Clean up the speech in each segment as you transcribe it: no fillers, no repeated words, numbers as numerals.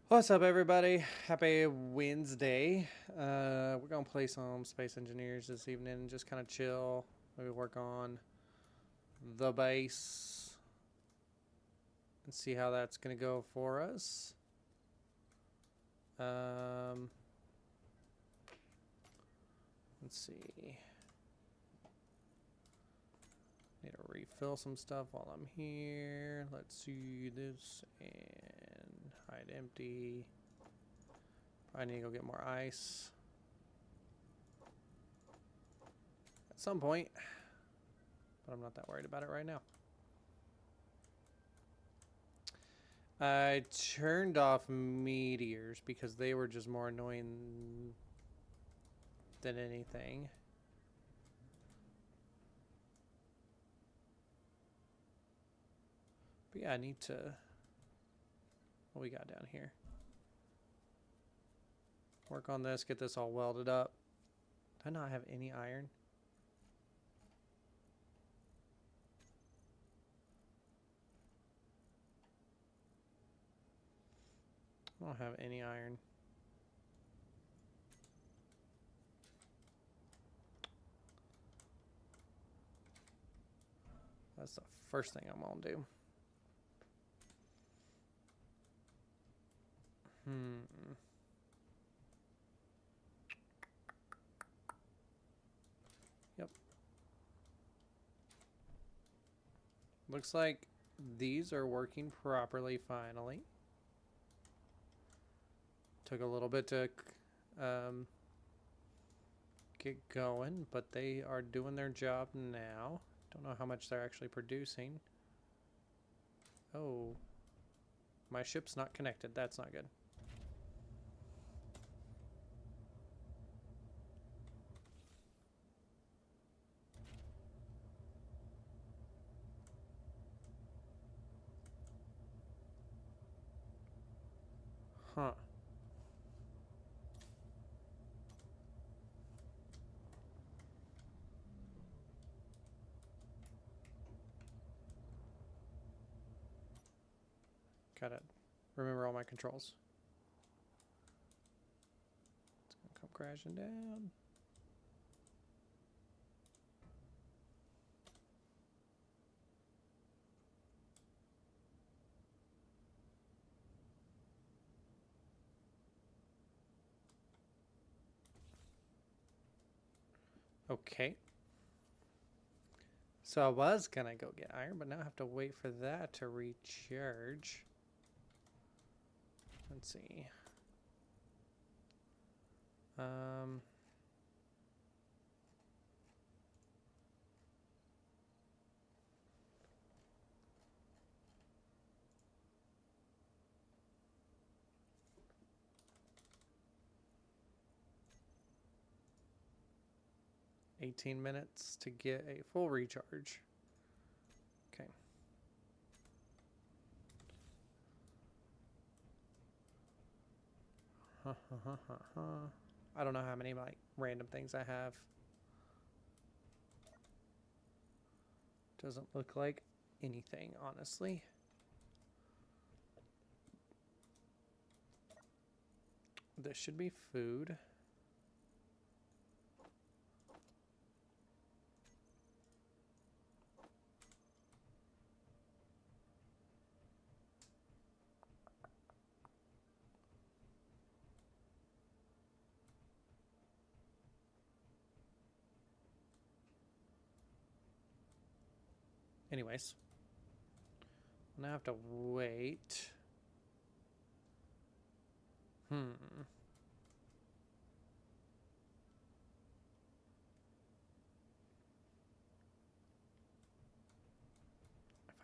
What's up, everybody? Happy Wednesday. We're gonna play some Space Engineers this evening and just kind of chill. Maybe work on the base and see how that's gonna go for us. Let's see. Need to refill some stuff while I'm here. Let's see this and hide empty. I need to go get more ice at some point, but I'm not that worried about it right now. I turned off meteors because they were just more annoying than anything. But yeah, I need to... What we got down here? Work on this, get this all welded up. Do I not have any iron? I don't have any iron. That's the first thing I'm gonna do. Yep. Looks like these are working properly finally. Took a little bit to get going, but they are doing their job now. Don't know how much they're actually producing. Oh, my ship's not connected. That's not good. Huh. Gotta remember all my controls. It's gonna come crashing down. Okay. So I was gonna go get iron, but now I have to wait for that to recharge. Let's see. 18 minutes to get a full recharge. Okay. I don't know how many like random things I have. Doesn't look like anything, honestly. This should be food. Anyways, I'm gonna have to wait. If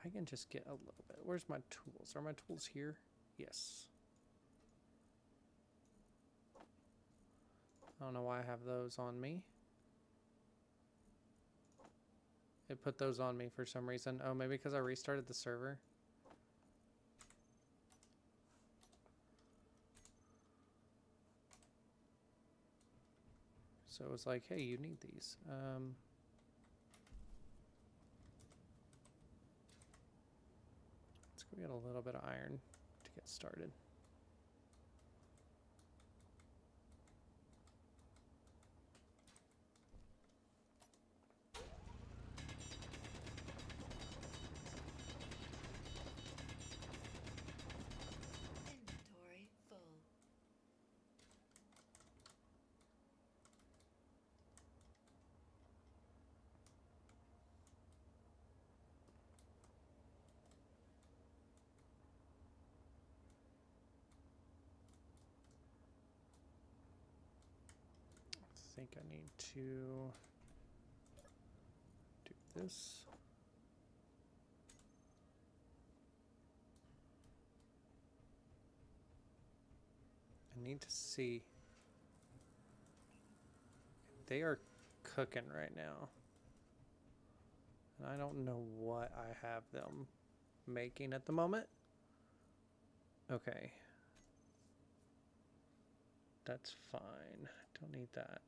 I can just get a little bit. Where's my tools? Are my tools here? Yes. I don't know why I have those on me. It put those on me for some reason. Oh, maybe because I restarted the server. So it was like, hey, you need these. Let's go get a little bit of iron to get started. think I need to do this. I need to see. They are cooking right now. And I don't know what I have them making at the moment. Okay. That's fine. Don't need that.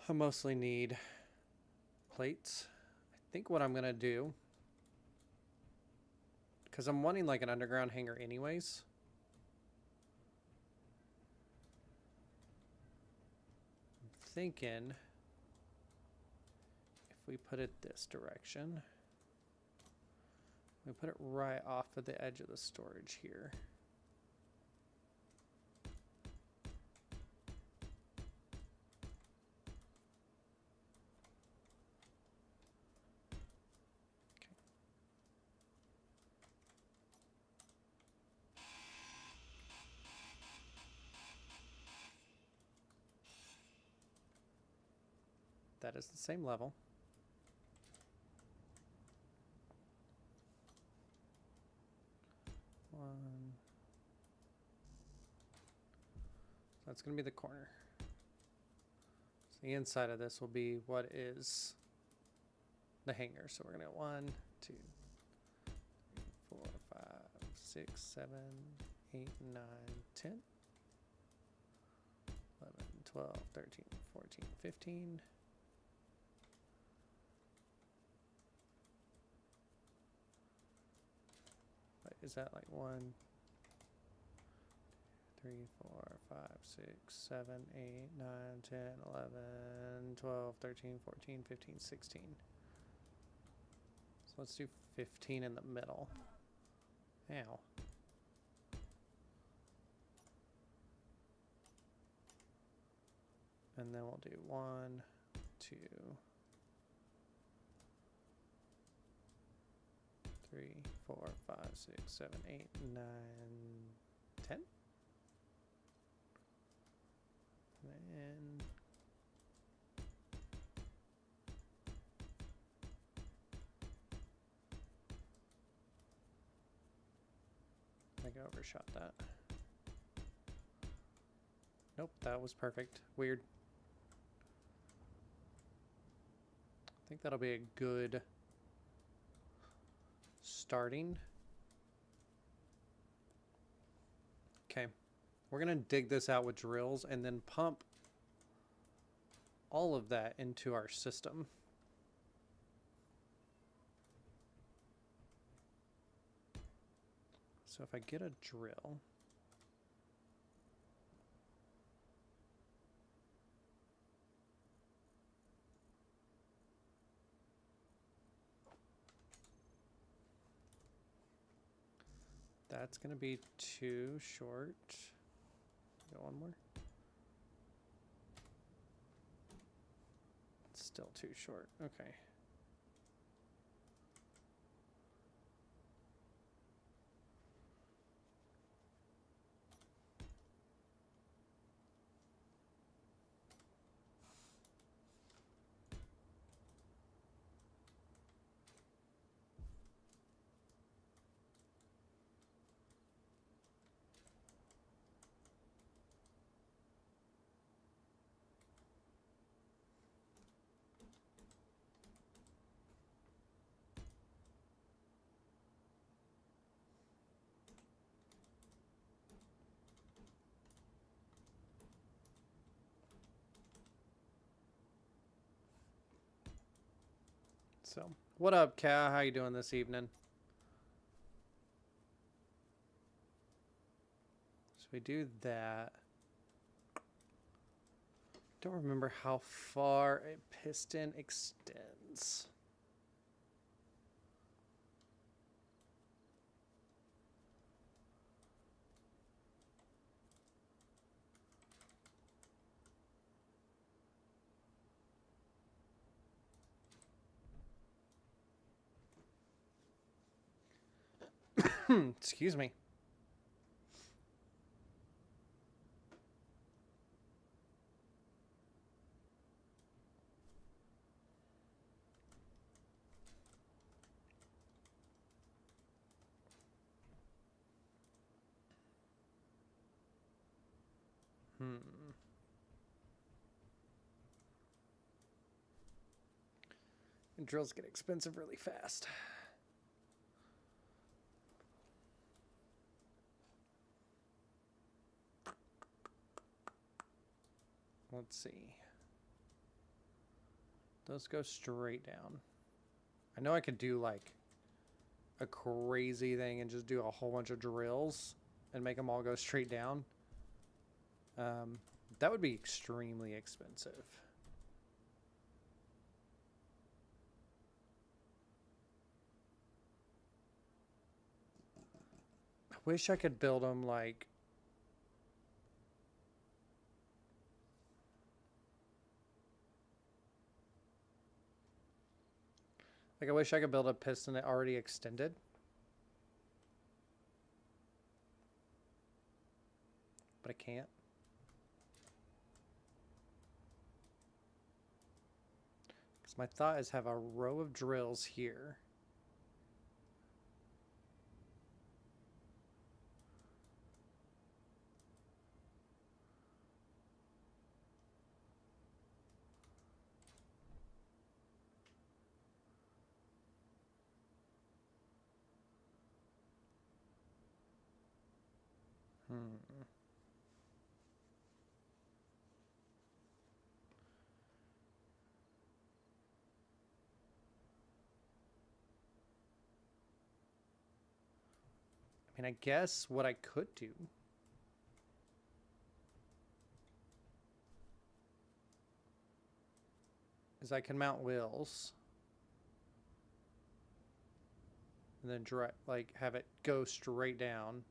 I mostly need plates. I think what I'm gonna do, because I'm wanting like an underground hangar anyways. I'm thinking if we put it this direction, we put it right off of the edge of the storage here. That is the same level. One. That's going to be the corner. So the inside of this will be what is the hanger. So we're going to get 1, 2, 3, 4, 5, 6, 7, 8, 9, 10, 11, 12, 13, 14, 15. Is that like 1, 3, 4, 5, 6, 7, 8, 9, 10, 11, 12, 13, 14, 15, 16. So let's do 15 in the middle. Ow. And then we'll do 1, 2, 3, 4, 5, 6, 7, 8, 9, 10. And I think I overshot that. Nope, that was perfect. Weird. I think that'll be a good starting. Okay, we're gonna dig this out with drills and then pump all of that into our system. So if I get a drill, that's going to be too short. Go one more. It's still too short. Okay. So, what up, Cal? How you doing this evening? So we do that. Don't remember how far a piston extends. Excuse me. And drills get expensive really fast. Let's see. Those go straight down. I know I could do like a crazy thing and just do a whole bunch of drills and make them all go straight down. That would be extremely expensive. I wish I could build them like... I wish I could build a piston that already extended. But I can't. Because my thought is have a row of drills here. I mean, I guess what I could do is I can mount wheels and then drive, like have it go straight down,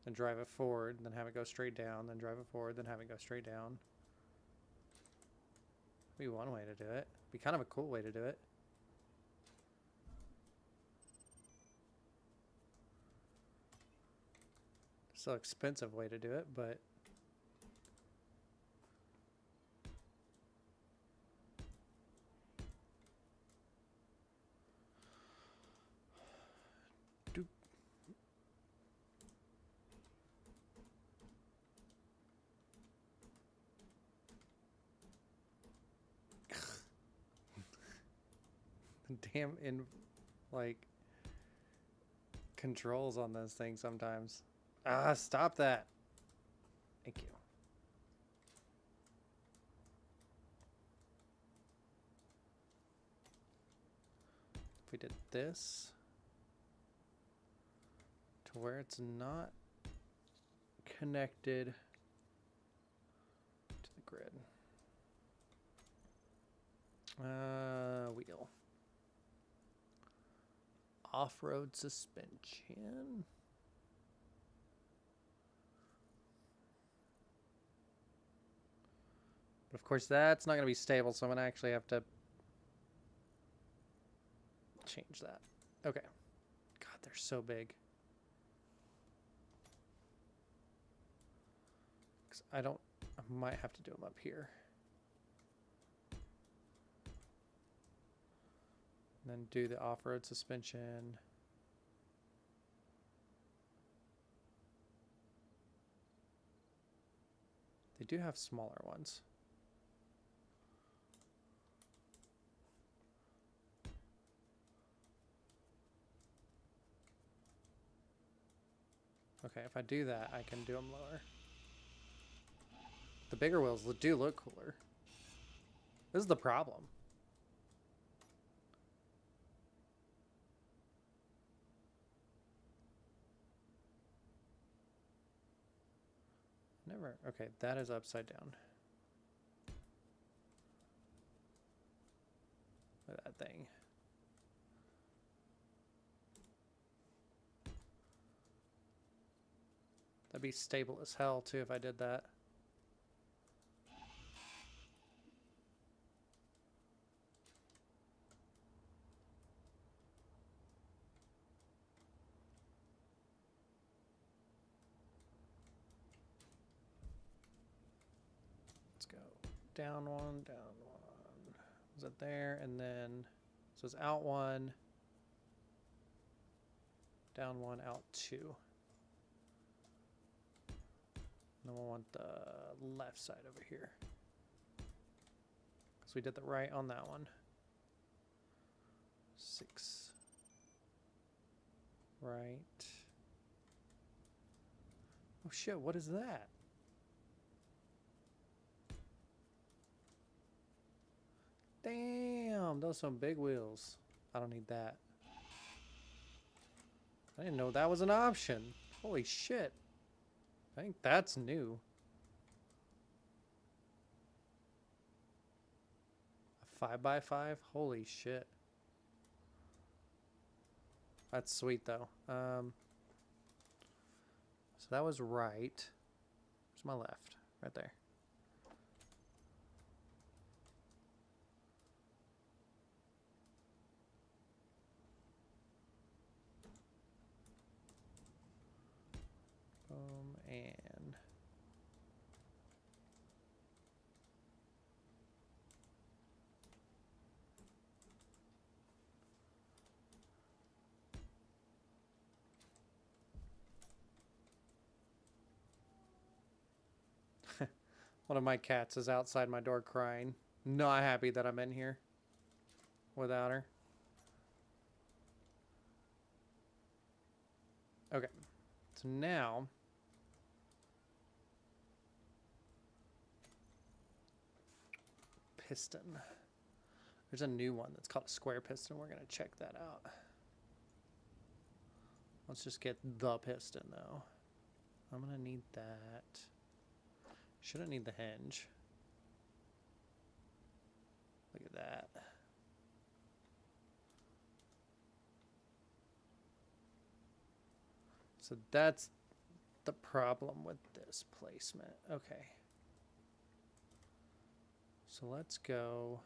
then drive it forward, then have it go straight down, then drive it forward, then have it go straight down. Be one way to do it. Be kind of a cool way to do it. Still expensive way to do it, but damn in like controls on those things sometimes. Ah, stop that. Thank you. If we did this to where it's not connected to the grid. Wheel. Off-road suspension. But of course that's not going to be stable, so I'm going to actually have to change that. Okay. God, they're so big. I might have to do them up here. And then do the off-road suspension. They do have smaller ones. Okay, if I do that, I can do them lower. The bigger wheels do look cooler. This is the problem. Never. Okay, that is upside down. Look at that thing. That'd be stable as hell too if I did that. down one, down one. Was it there? And then, so it's out one, down one, out two. And then we'll want the left side over here. Because we did the right on that one. 6. Right. Oh shit, what is that? Damn, those are some big wheels. I don't need that. I didn't know that was an option. Holy shit. I think that's new. A 5x5? Holy shit. That's sweet though. So that was right. Where's my left? Right there. And one of my cats is outside my door crying. Not happy that I'm in here without her. Okay, so now piston. There's a new one that's called a square piston. We're gonna check that out. Let's just get the piston though. I'm gonna need that. Shouldn't need the hinge. Look at that. So that's the problem with this placement. Okay. So let's go.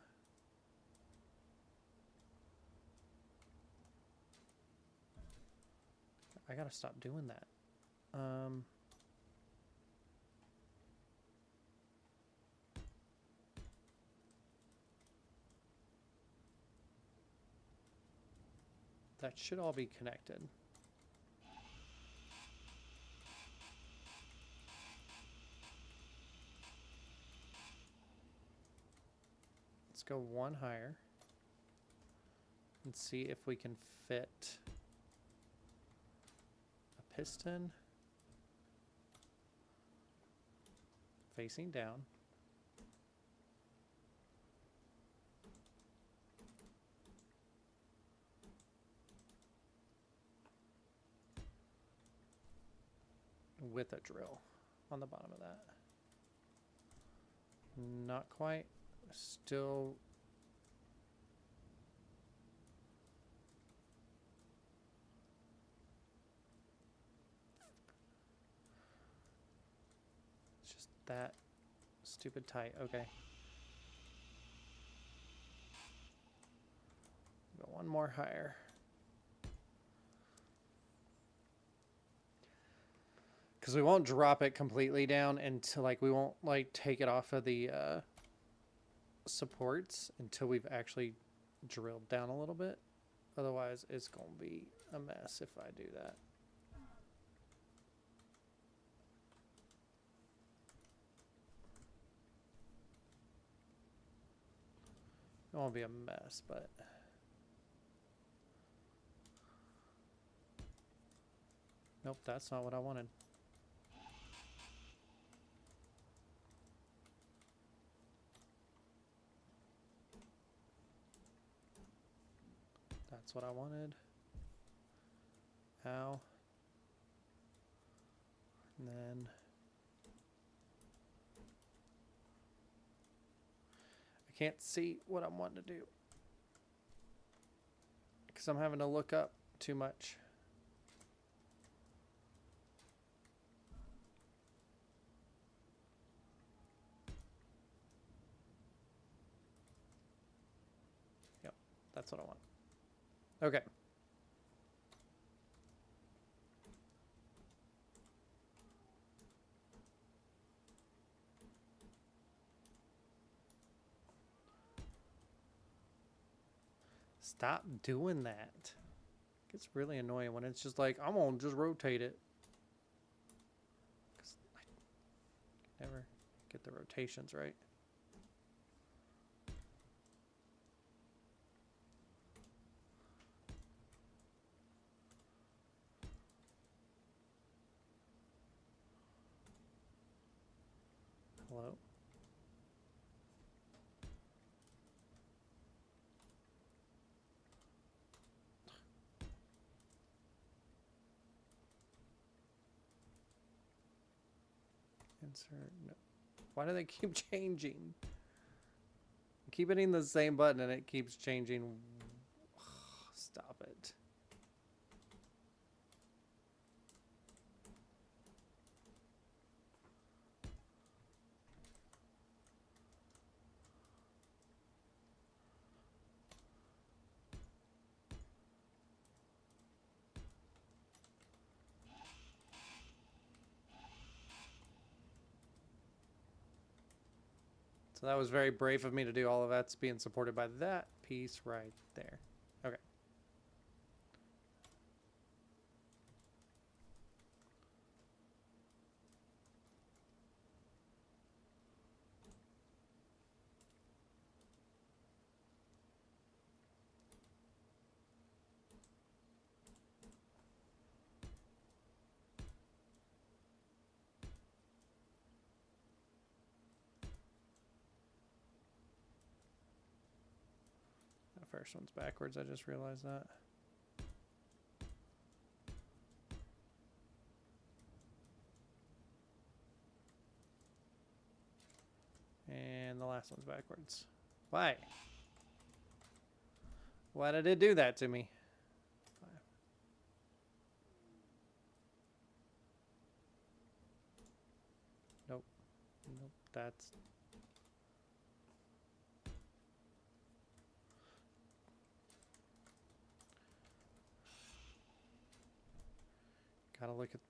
I gotta stop doing that. That should all be connected. Let's go one higher and see if we can fit a piston facing down. With a drill on the bottom of that. Not quite. Still. It's just that stupid tight. Okay. Go one more higher. Because we won't drop it completely down until, like, we won't, like, take it off of the supports until we've actually drilled down a little bit. Otherwise, it's going to be a mess if I do that. It won't be a mess, but... Nope, that's not what I wanted. That's what I wanted. Ow. And then I can't see what I'm wanting to do because I'm having to look up too much. Yep, that's what I want. Okay. Stop doing that. It's really annoying when it's just like, I'm gonna just rotate it. 'Cause I never get the rotations right. Hello? Insert. No. Why do they keep changing? I keep hitting the same button and it keeps changing. Stop it. So that was very brave of me to do all of that's being supported by that piece right there. Okay. The first one's backwards, I just realized that. And the last one's backwards. Why? Why did it do that to me? Nope. Nope. That's... Gotta look at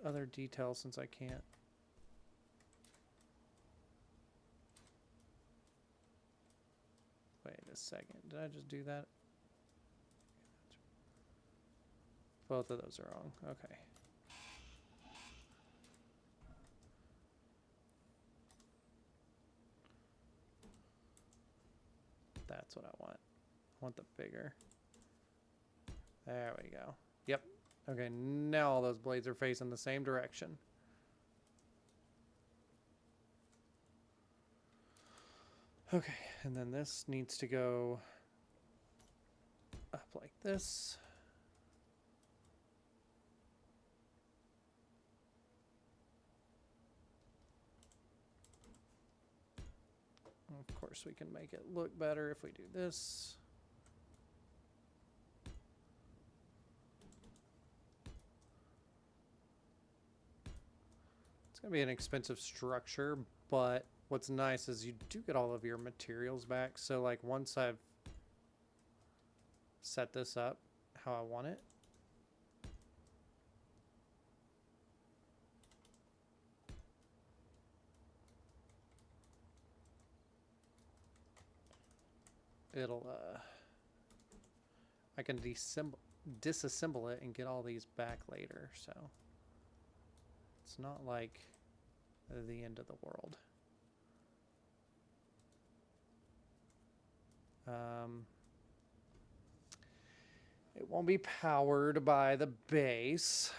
other details since I can't. Wait a second. Did I just do that? Both of those are wrong. Okay. That's what I want. I want the bigger. There we go. Yep. Okay, now all those blades are facing the same direction. Okay, and then this needs to go up like this. Of course, we can make it look better if we do this. It's going to be an expensive structure, but what's nice is you do get all of your materials back. So like once I've set this up how I want it, it'll I can disassemble it and get all these back later, so it's not like the end of the world. It won't be powered by the base.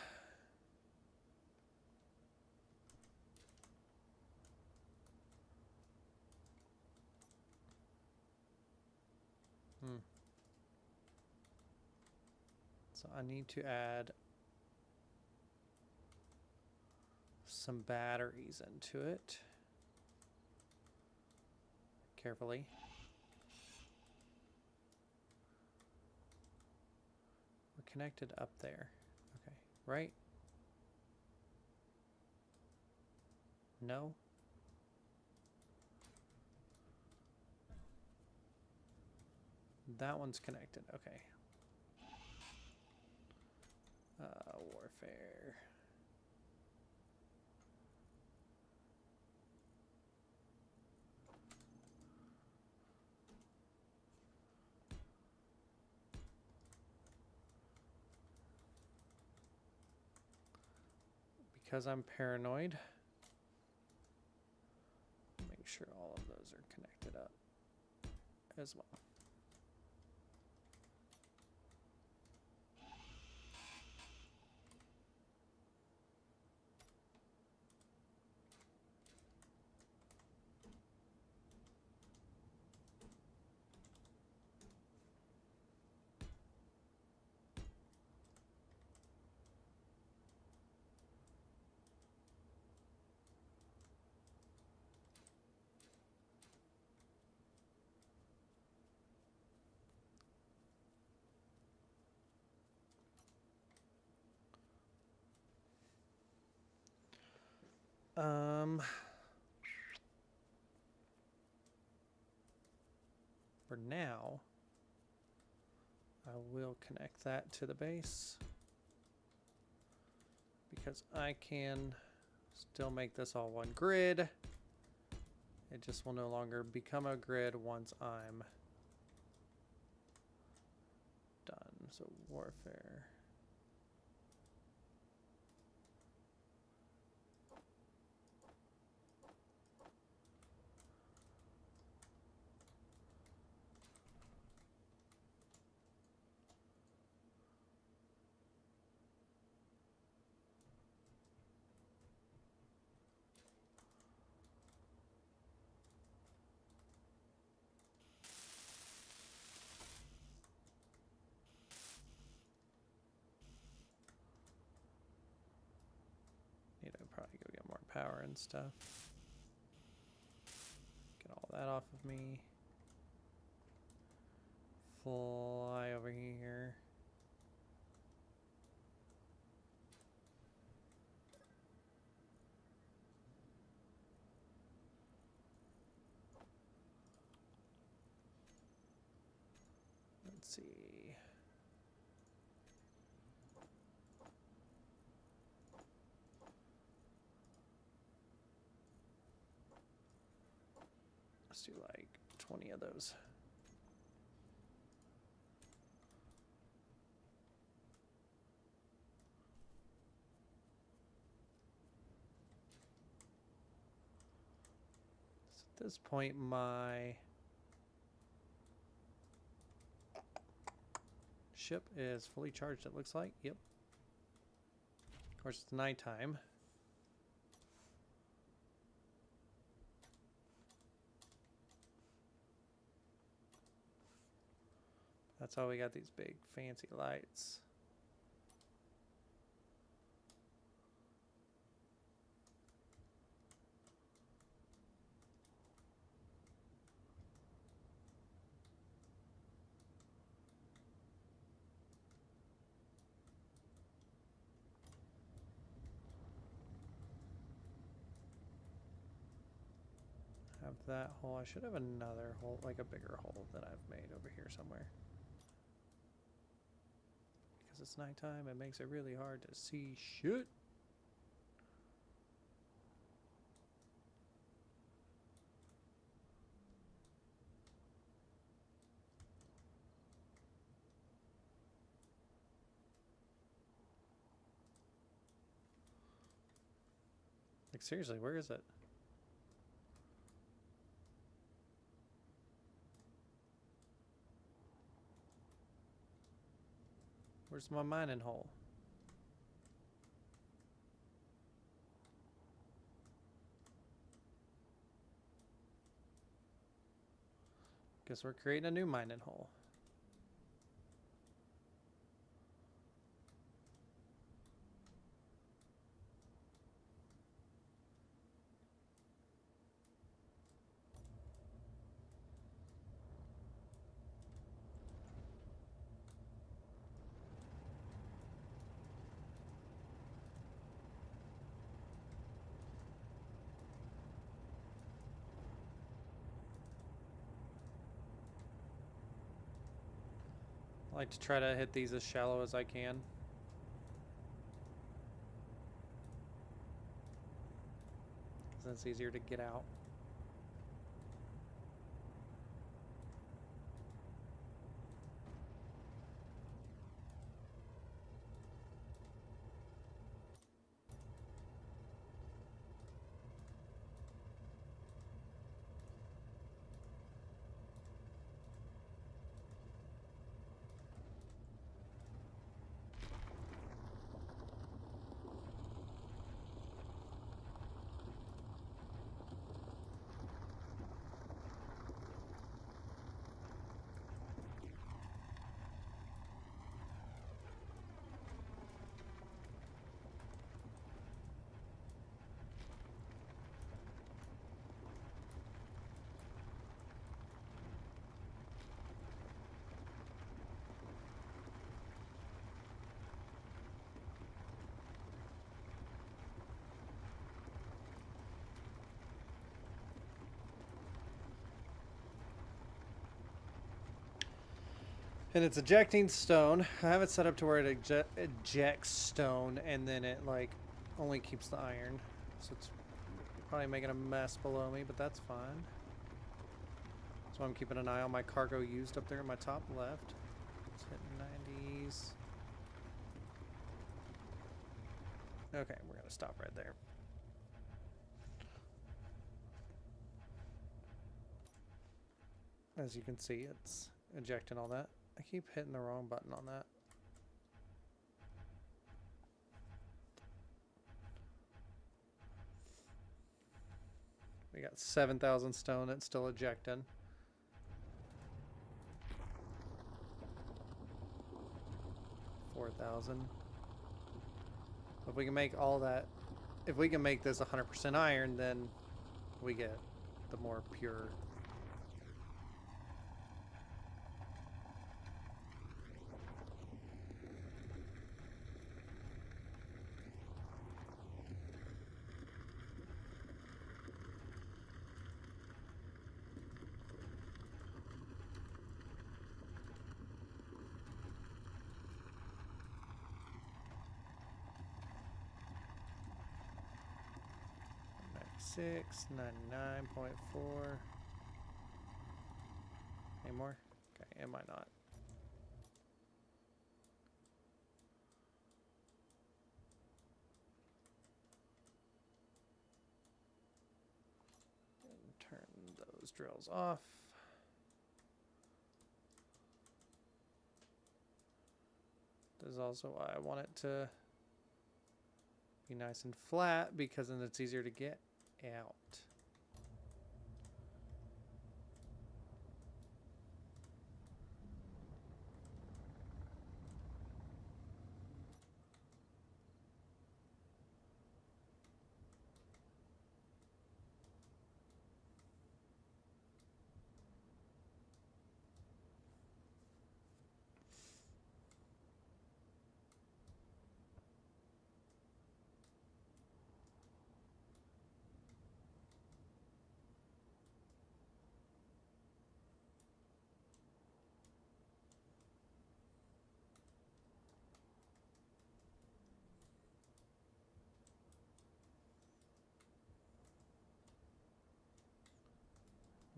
So I need to add some batteries into it. Carefully. We're connected up there. Okay, right? No? That one's connected. Okay. Warfare. because I'm paranoid. Make sure all of those are connected up as well. For now, I will connect that to the base because I can still make this all one grid. It just will no longer become a grid once I'm done. So warfare. Need to probably go get more power and stuff. Get all that off of me. Fly over here. Let's see. Let's do like 20 of those. So at this point, my ship is fully charged, it looks like. Yep. Of course, it's nighttime. That's why we got these big fancy lights. Have that hole. I should have another hole, like a bigger hole that I've made over here somewhere. Because it's nighttime, it makes it really hard to see shit. Like seriously, where is it? Where's my mining hole? Guess we're creating a new mining hole. I like to try to hit these as shallow as I can. Because then it's easier to get out. And it's ejecting stone. I have it set up to where it ejects stone and then it like only keeps the iron. So it's probably making a mess below me, but that's fine. So I'm keeping an eye on my cargo used up there in my top left. It's hitting 90s. Okay, we're gonna stop right there. As you can see, it's ejecting all that. I keep hitting the wrong button on that. We got 7,000 stone that's still ejecting. $4,000. If we can make all that, if we can make this 100% iron, then we get the more pure. Six 99.4. Any more? Okay, it might not. And turn those drills off. This is also why I want it to be nice and flat, because then it's easier to get out.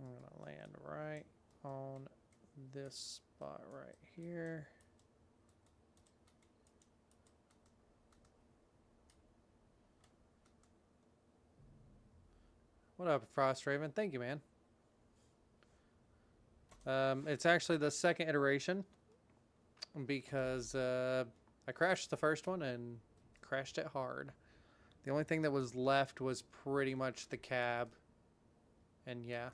I'm gonna land right on this spot right here. What up, Frost Raven? Thank you, man. It's actually the second iteration because I crashed the first one and crashed it hard. The only thing that was left was pretty much the cab. And yeah.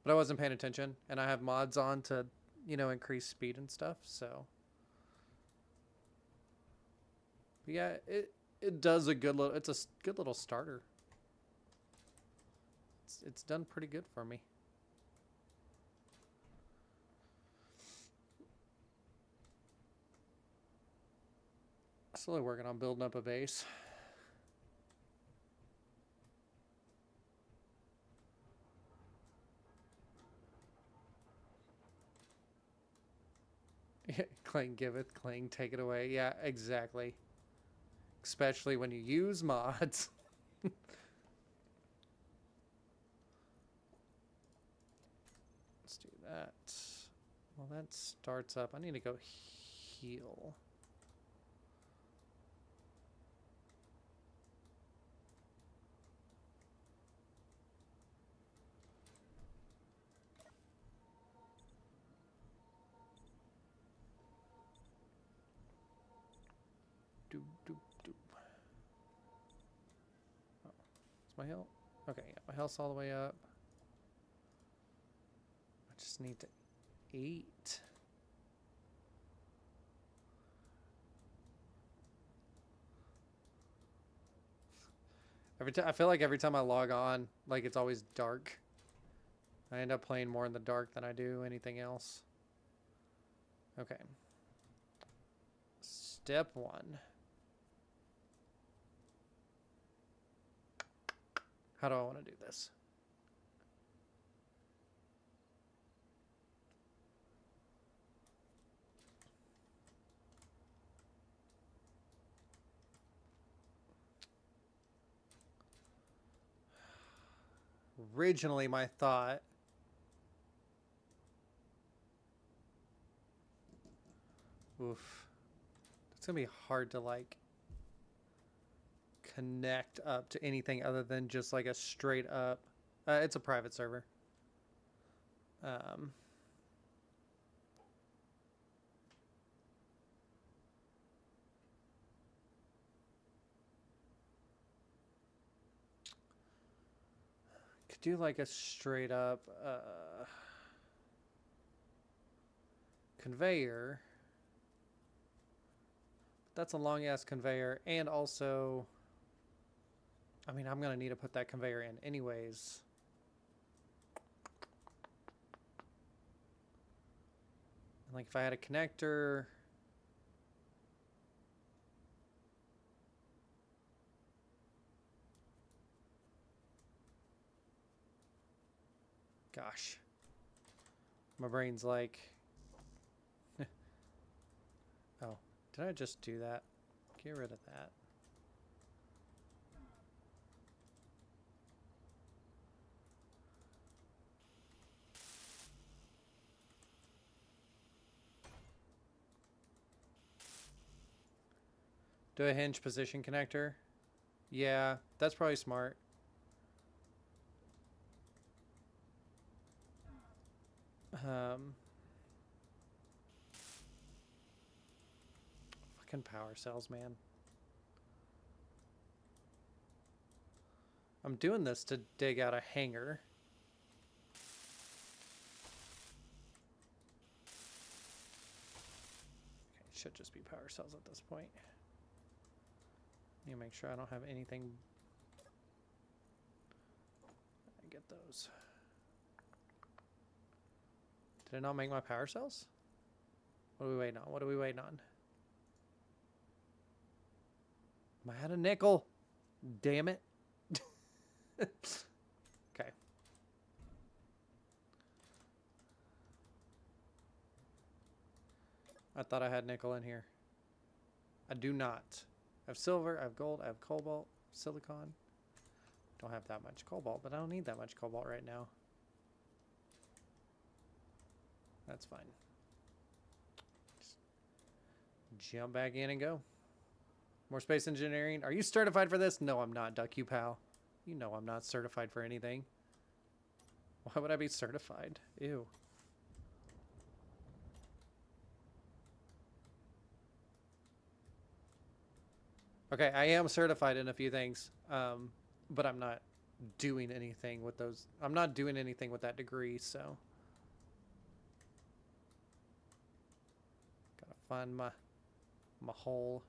But I wasn't paying attention, and I have mods on to, you know, increase speed and stuff, so. But yeah, it does a good little, it's a good little starter. It's done pretty good for me. Slowly working on building up a base. Clang giveth, clang take it away. Yeah, exactly. Especially when you use mods. Let's do that. Well, that starts up. I need to go heal. Doop, doop, doop. Oh, is my health? Okay, yeah, my health's all the way up. I just need to eat. Every time I feel like every time I log on, like it's always dark. I end up playing more in the dark than I do anything else. Okay. Step one. How do I want to do this? originally my thought. Oof. It's gonna be hard to like connect up to anything other than just like a straight up. It's a private server. Could do like a straight up conveyor. That's a long ass conveyor, and also, I mean, I'm gonna need to put that conveyor in anyways. And like if I had a connector. Gosh. My brain's like, oh, did I just do that? Get rid of that. Do a hinge position connector? Yeah, that's probably smart. Fucking power cells, man. I'm doing this to dig out a hanger. Okay, it should just be power cells at this point. Need to make sure I don't have anything. I get those. Did I not make my power cells? What are we waiting on? What are we waiting on? Am I out of nickel? Damn it. Okay. I thought I had nickel in here. I do not. I have silver, I have gold, I have cobalt, silicon. Don't have that much cobalt, but I don't need that much cobalt right now. That's fine. Just jump back in and go. More space engineering. Are you certified for this? No, I'm not, Duck You Pal. You know I'm not certified for anything. Why would I be certified? Ew. Okay, I am certified in a few things, but I'm not doing anything with those. I'm not doing anything with that degree, so. Gotta find my hole.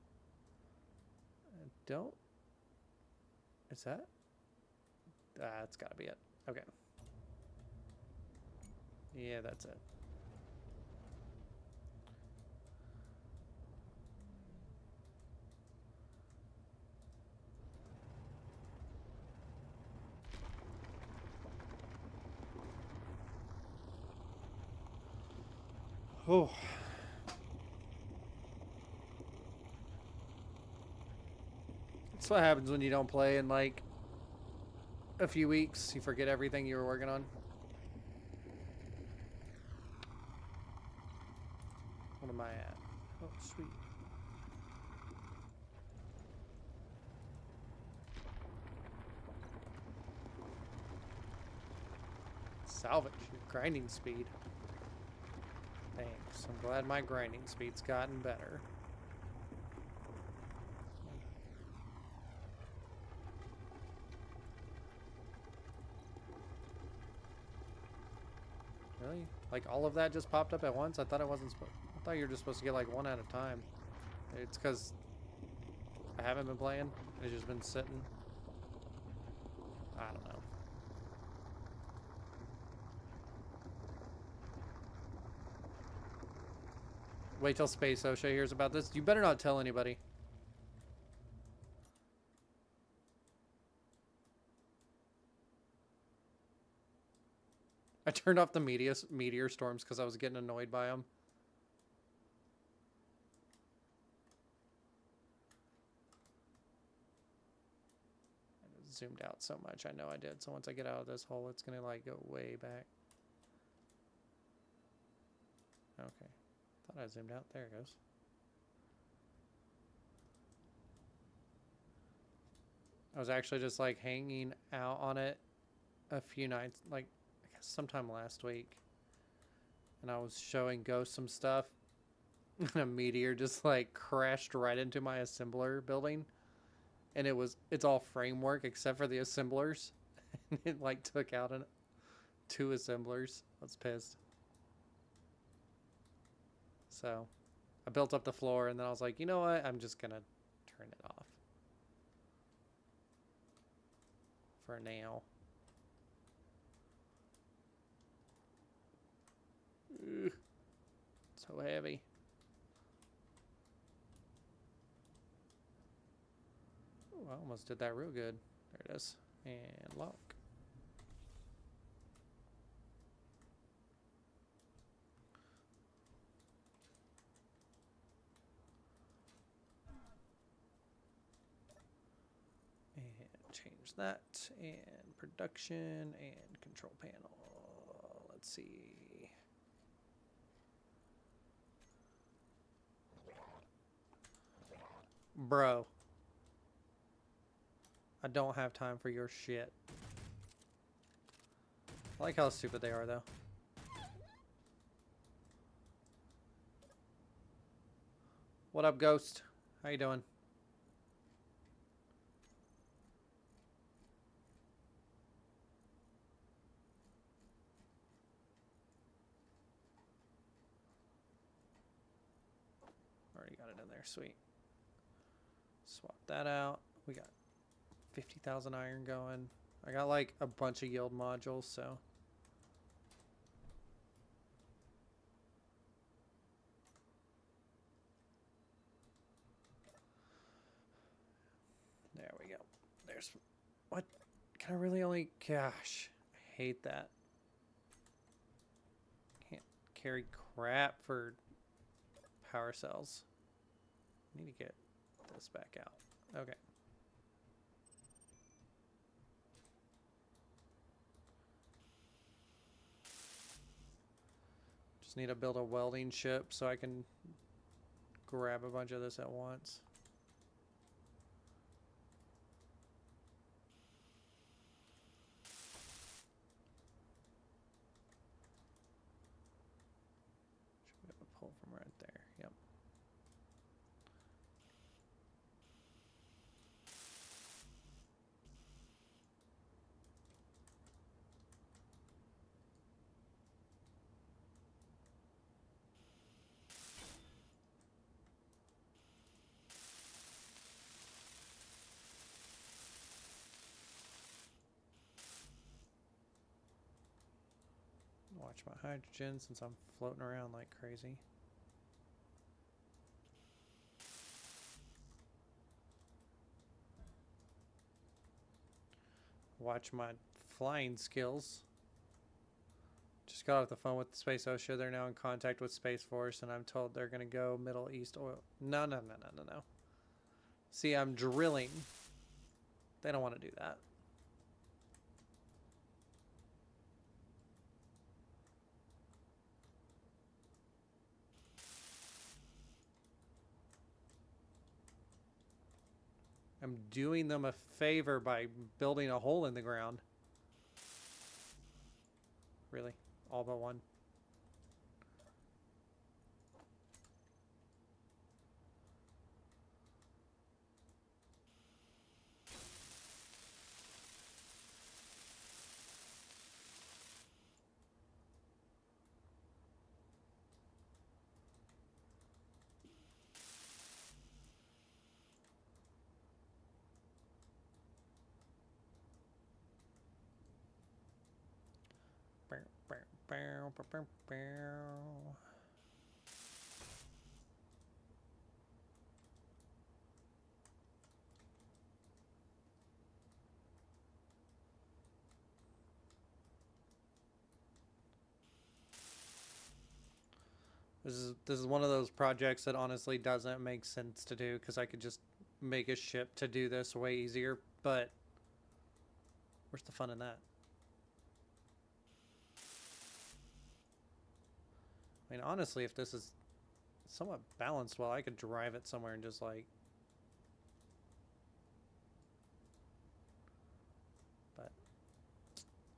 Don't. Is that? That's gotta be it. Okay. Yeah, that's it. Oh. That's what happens when you don't play in like a few weeks. You forget everything you were working on. What am I at? Oh, sweet. Salvage your grinding speed. Thanks. I'm glad my grinding speed's gotten better. Really? Like all of that just popped up at once? I thought I wasn't supposed. I thought you were just supposed to get like one at a time. It's because I haven't been playing. It's just been sitting. I don't know. Wait till Space OSHA hears about this. You better not tell anybody. I turned off the meteor storms because I was getting annoyed by them. zoomed out so much. I know I did. So once I get out of this hole, it's going to like go way back. Okay. Thought I zoomed out. There it goes. I was actually just like hanging out on it a few nights, like I guess sometime last week. And I was showing Ghost some stuff. And a meteor just like crashed right into my assembler building. And it's all framework except for the assemblers. And it like took out 2 assemblers. I was pissed. So I built up the floor and then I was like, you know what? I'm just gonna turn it off. For now. Ugh. So heavy. Ooh, I almost did that real good. There it is. And lock. And change that. And production and control panel. Let's see. Bro. I don't have time for your shit. I like how stupid they are, though. What up, Ghost? How you doing? Already got it in there. Sweet. Swap that out. We got 50,000 iron going. I got like a bunch of yield modules, so. There we go. There's, what? Can I really only, gosh, I hate that. Can't carry crap for power cells. Need to get this back out. Okay. Just need to build a welding ship so I can grab a bunch of this at once. Should be able to pull from right there. Yep. Watch my hydrogen since I'm floating around like crazy. Watch my flying skills. Just got off the phone with the Space OSHA. They're now in contact with Space Force, and I'm told they're going to go Middle East oil. No. See, I'm drilling. They don't want to do that. I'm doing them a favor by building a hole in the ground. Really? All but one. This is one of those projects that honestly doesn't make sense to do because I could just make a ship to do this way easier, but Where's the fun in that? I mean, honestly, if this is somewhat balanced well, I could drive it somewhere and just like... But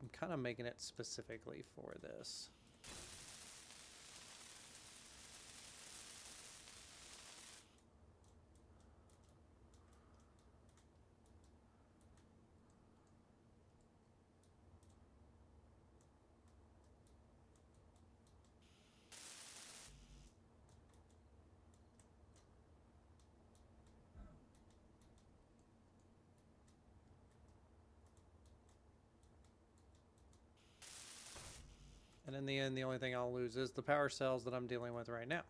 I'm kind of making it specifically for this. And in the end, the only thing I'll lose is the power cells that I'm dealing with right now.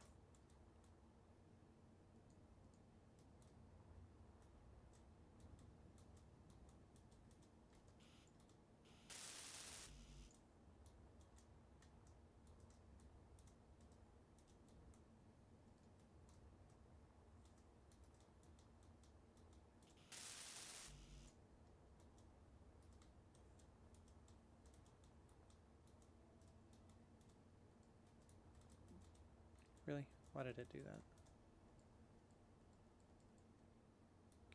Really? Why did it do that?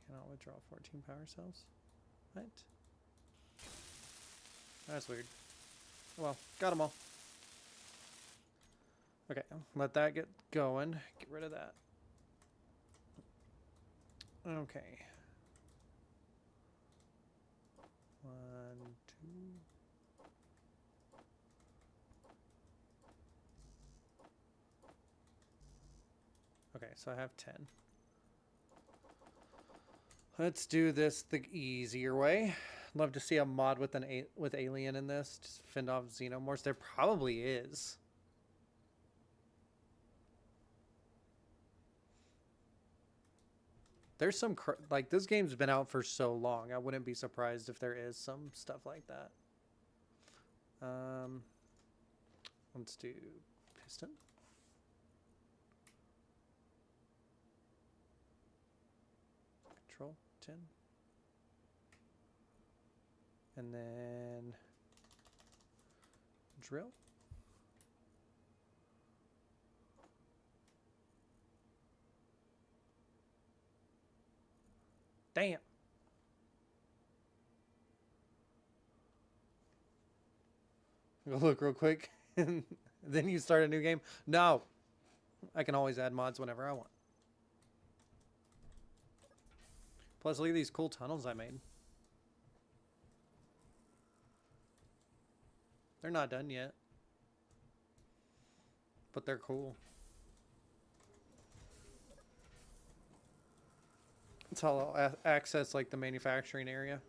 Cannot withdraw 14 power cells? What? That's weird. Well, got them all. Okay, let that get going. Get rid of that. Okay. 1, 2. Okay, so I have 10. Let's do this the easier way. Love to see a mod with with alien in this. Just fend off xenomorphs. There probably is. There's some like this game's been out for so long. I wouldn't be surprised if there is some stuff like that. Let's do piston. Control 10. And then drill. Damn. Go look real quick. And then you start a new game. No. I can always add mods whenever I want. Plus, look at these cool tunnels I made. They're not done yet. But they're cool. That's how I'll access like the manufacturing area.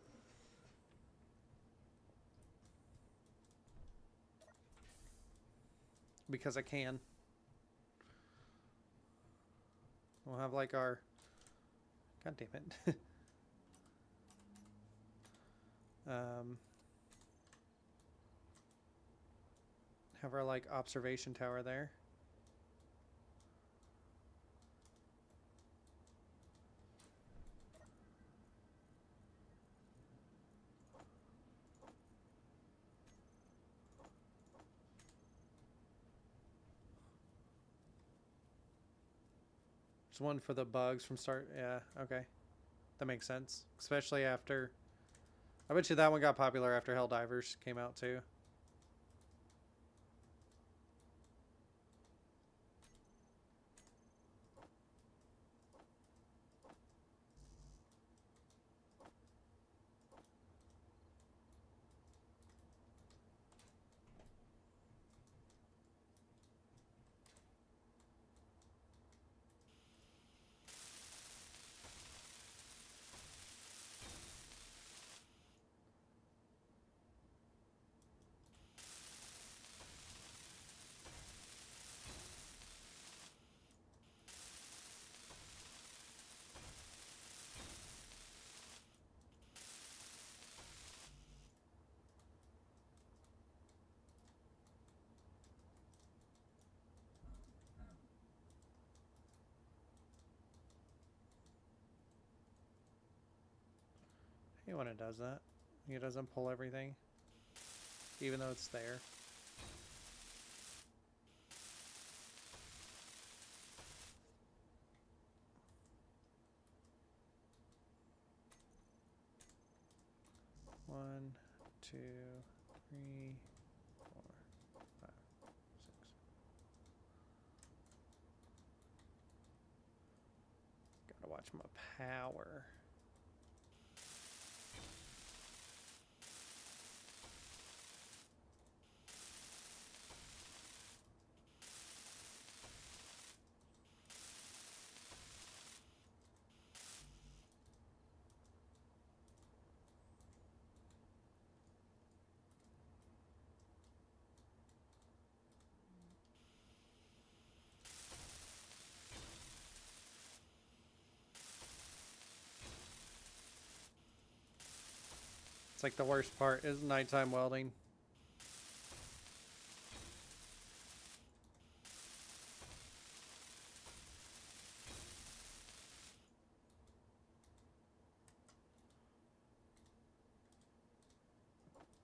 Because I can. We'll have like our... God damn it. Have our like observation tower there. There's one for the bugs from start. Yeah, okay. That makes sense. Especially after... I bet you that one got popular after Helldivers came out too. I hate when it does that. It doesn't pull everything, even though it's there. One, two, three, four, five, six. Gotta watch my power. It's like the worst part is nighttime welding.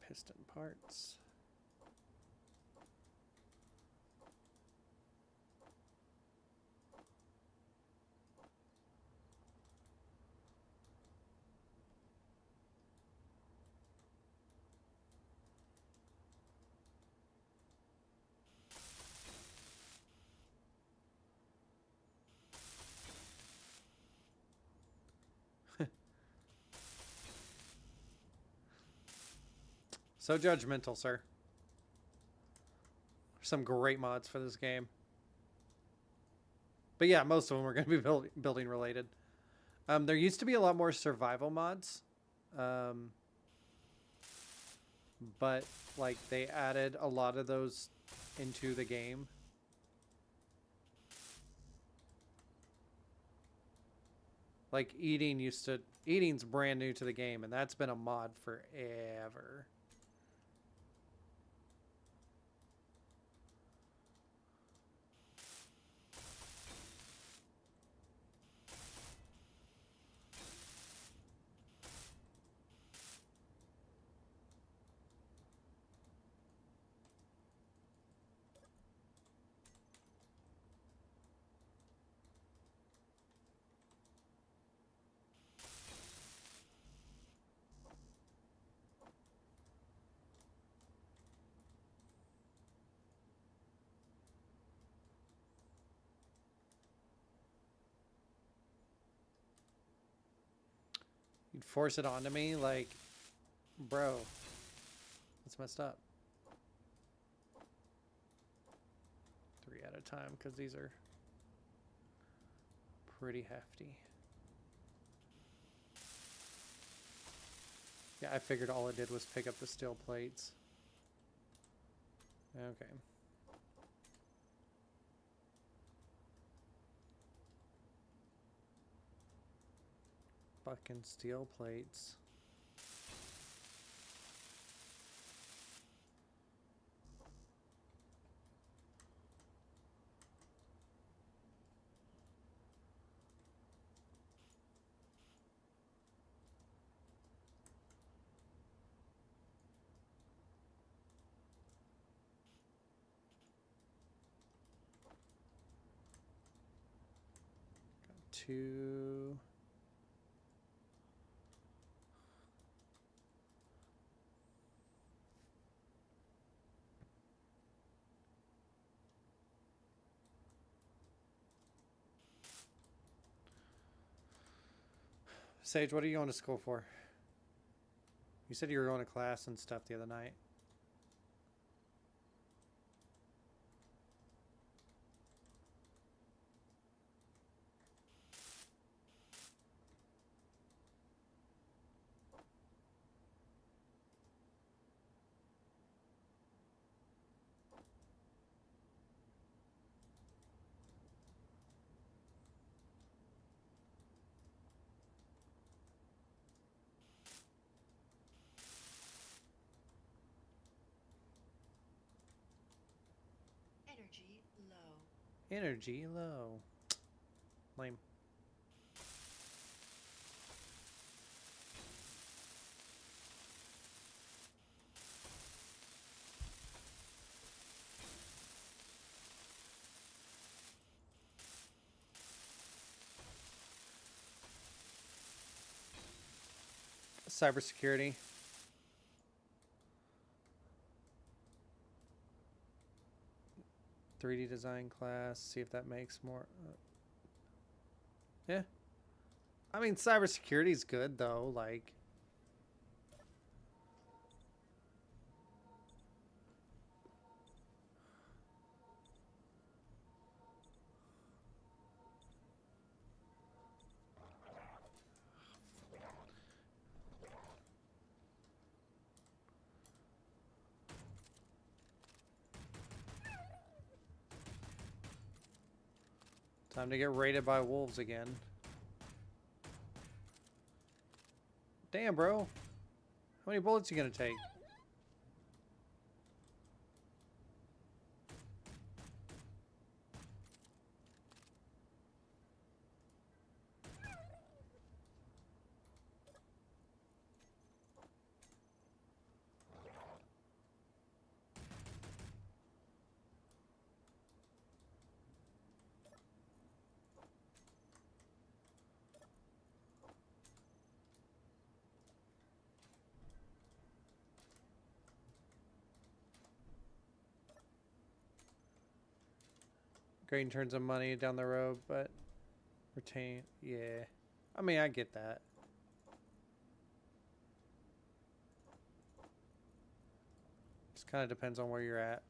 Piston parts. So judgmental, sir. Some great mods for this game. But yeah, most of them are going to be building related. There used to be a lot more survival mods. But like they added a lot of those into the game. Like eating's brand new to the game, and that's been a mod forever. You'd force it onto me, like, bro, that's messed up. 3 at a time, because these are pretty hefty. Yeah, I figured all it did was pick up the steel plates. Okay. Fucking steel plates. Got 2. Sage, what are you going to school for? You said you were going to class and stuff the other night. Energy low. Lame. cybersecurity. .3D design class. See if that makes more. Yeah. I mean, cybersecurity is good though. Like. Time to get raided by wolves again. Damn, bro. How many bullets are you gonna take? Great in terms of money down the road, but retain. Yeah. I mean, I get that. Just kind of depends on where you're at.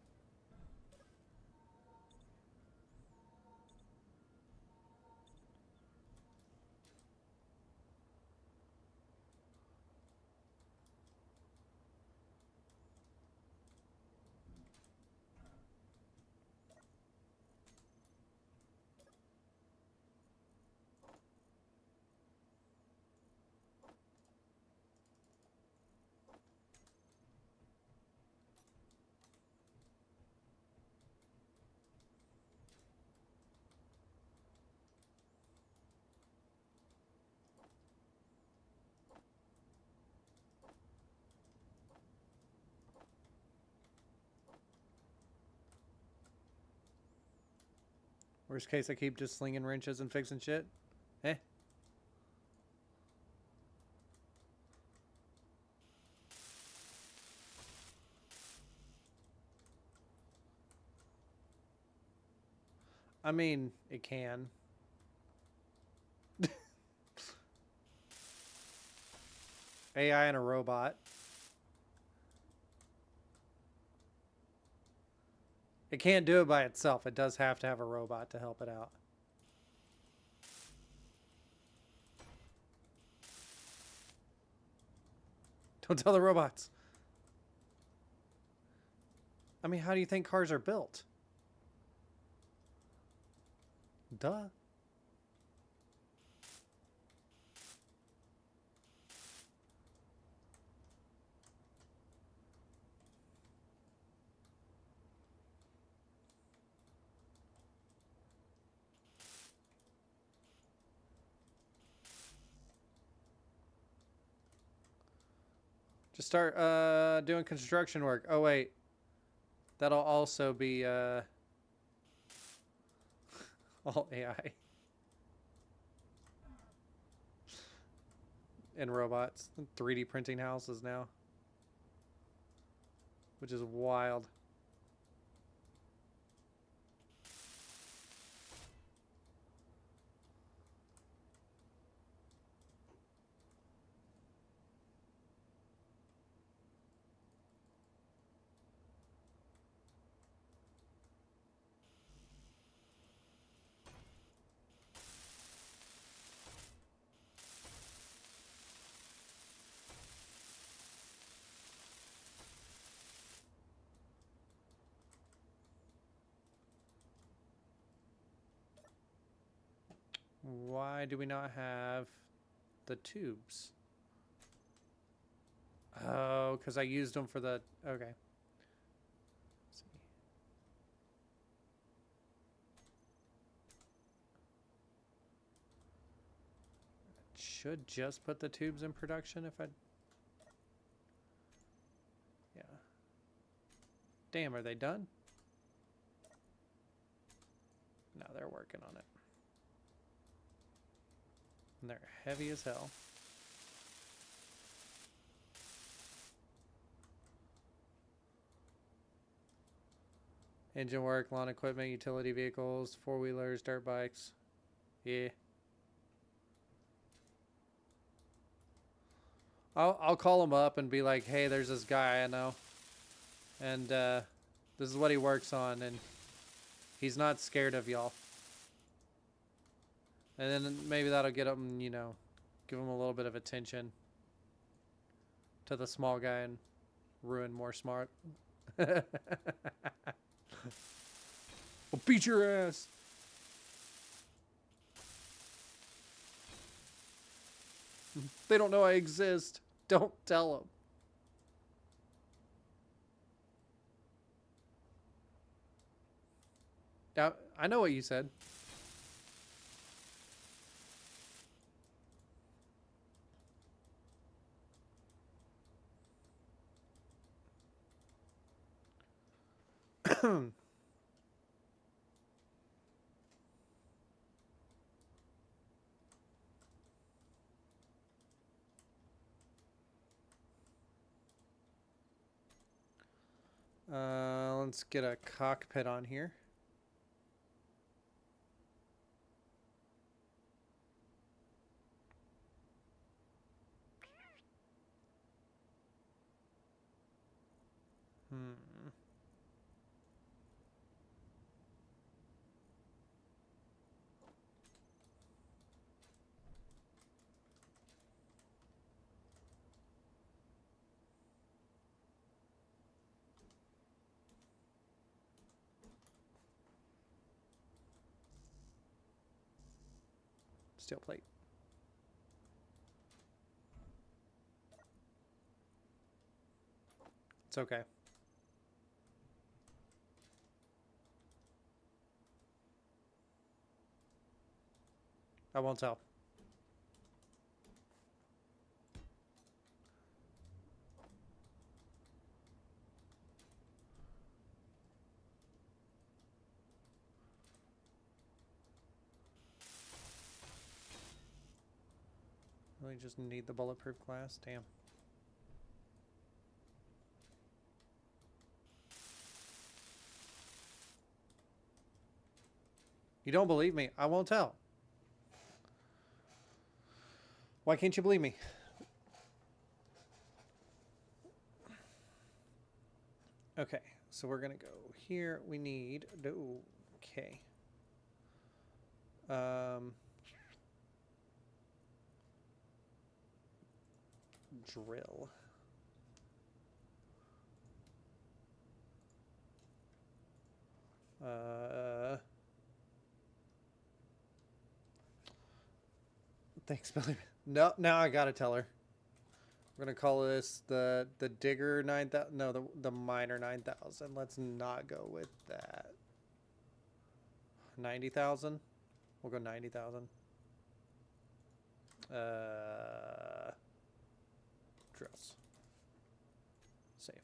Worst case, I keep just slinging wrenches and fixing shit. Eh? I mean, it can. AI and a robot. It can't do it by itself. It does have to have a robot to help it out. Don't tell the robots. I mean, how do you think cars are built? Duh. Just start doing construction work. Oh, wait. That'll also be all AI. And robots. 3D printing houses now. Which is wild. Why do we not have the tubes? Oh, because I used them for the... Okay. Let's see. Should just put the tubes in production if I... Yeah. Damn, are they done? No, they're working on it. And they're heavy as hell. Engine work, lawn equipment, utility vehicles, four-wheelers, dirt bikes. Yeah. I'll call him up and be like, hey, there's this guy I know. And this is what he works on. And he's not scared of y'all. And then maybe that'll get him, you know, give him a little bit of attention to the small guy and ruin more smart. I'll beat your ass. They don't know I exist. Don't tell them. Now, I know what you said. Let's get a cockpit on here. Steel plate. It's okay. I won't tell. We just need the bulletproof glass. Damn. You don't believe me? I won't tell. Why can't you believe me? Okay, so we're gonna go here. We need okay. Drill. Thanks, Billy. No, now I gotta tell her. We're gonna call this the digger 9,000. No, the miner 9,000. Let's not go with that. 90,000. We'll go 90,000. Drills. Safe.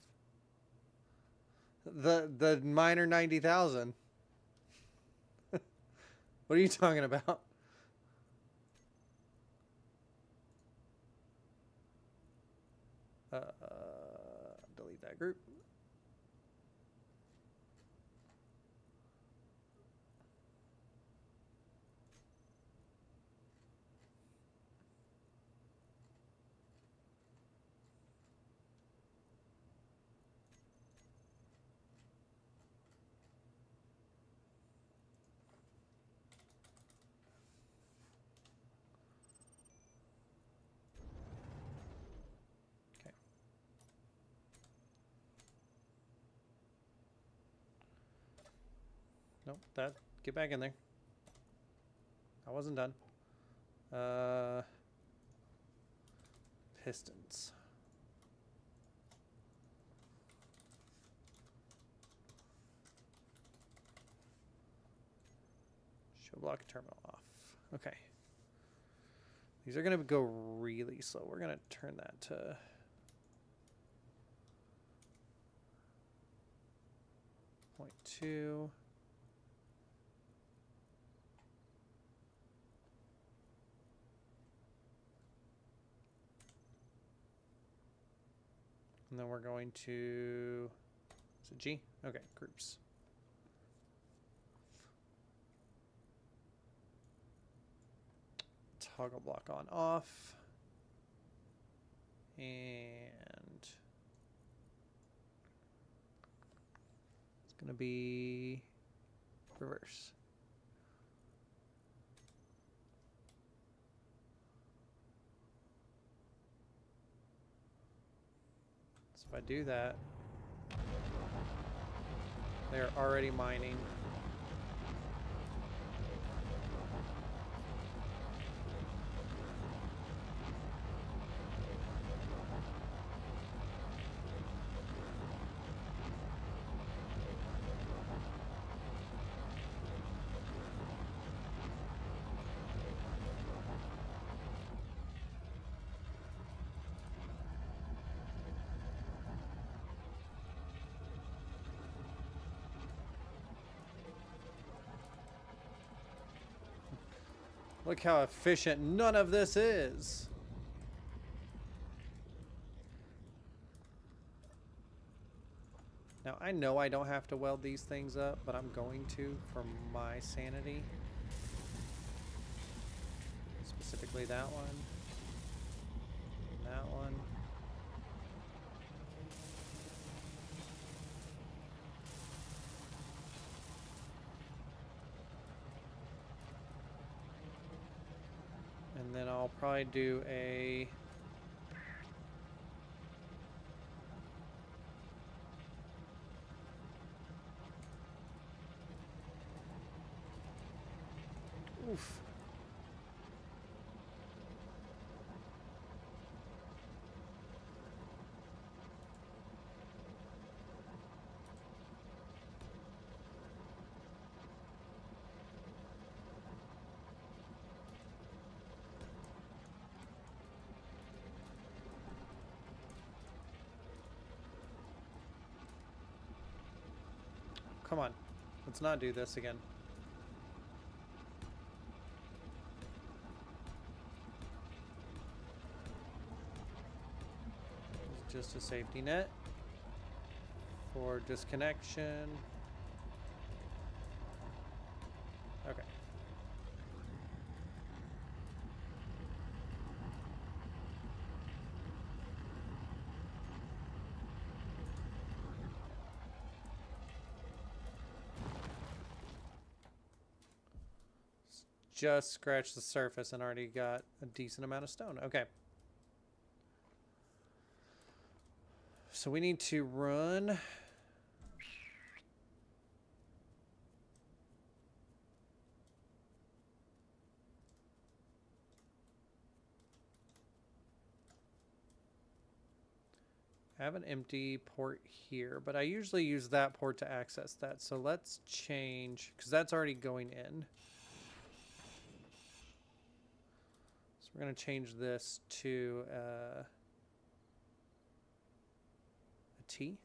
The miner 90,000. What are you talking about? Delete that group. Nope, that get back in there. I wasn't done. Pistons. Show block terminal off. Okay. These are gonna go really slow. We're gonna turn that to 0.2. And then we're going to, is it G? Okay, groups. Toggle block on off. And it's going to be reverse. So if I do that, they're already mining. Look how efficient none of this is. Now, I know I don't have to weld these things up, but I'm going to for my sanity. Specifically that one. That one. And then I'll probably do a... Oof. Come on. Let's not do this again. It's just a safety net for disconnection. Okay. Just scratched the surface and already got a decent amount of stone. Okay. So we need to run... I have an empty port here, but I usually use that port to access that. So let's change, because that's already going in. So we're going to change this to a T.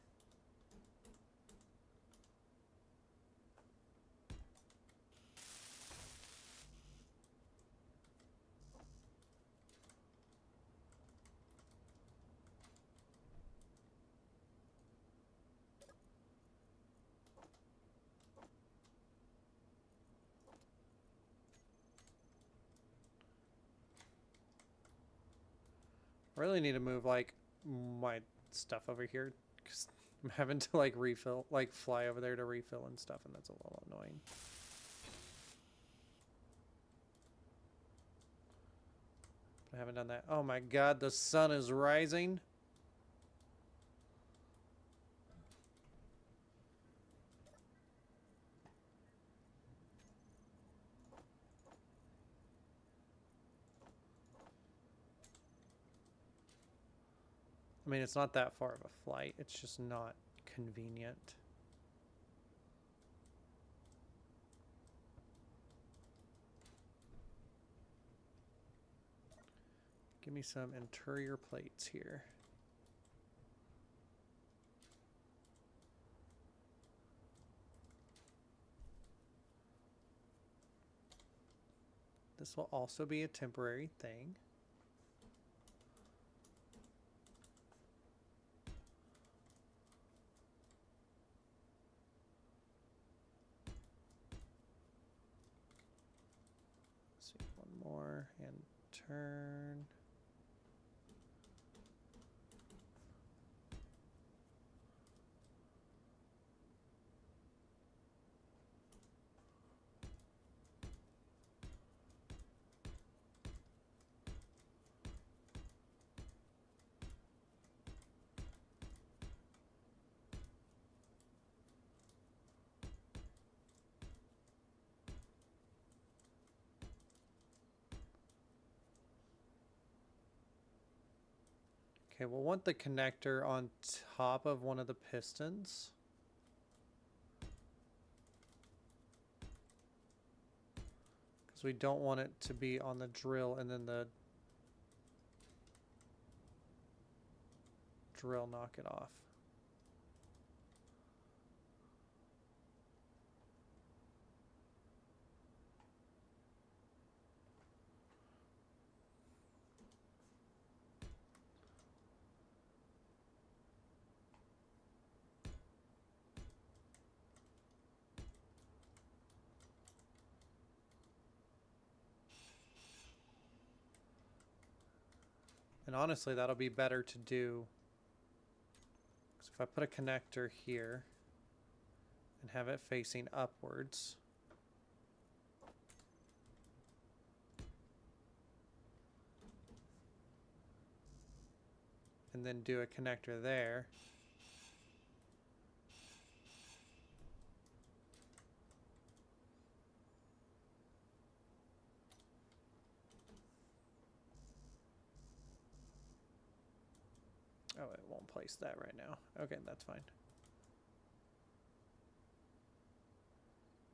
I really need to move like my stuff over here because I'm having to like refill, like fly over there to refill and stuff, and that's a little annoying. But I haven't done that. Oh my god, the sun is rising. I mean, it's not that far of a flight. It's just not convenient. Give me some interior plates here. This will also be a temporary thing. Let's see, one more and Turn. Okay, we'll want the connector on top of one of the pistons. Because we don't want it to be on the drill and then the drill knock it off. And honestly, that'll be better to do. So if I put a connector here and have it facing upwards, and then do a connector there, oh, it won't place that right now. Okay, that's fine.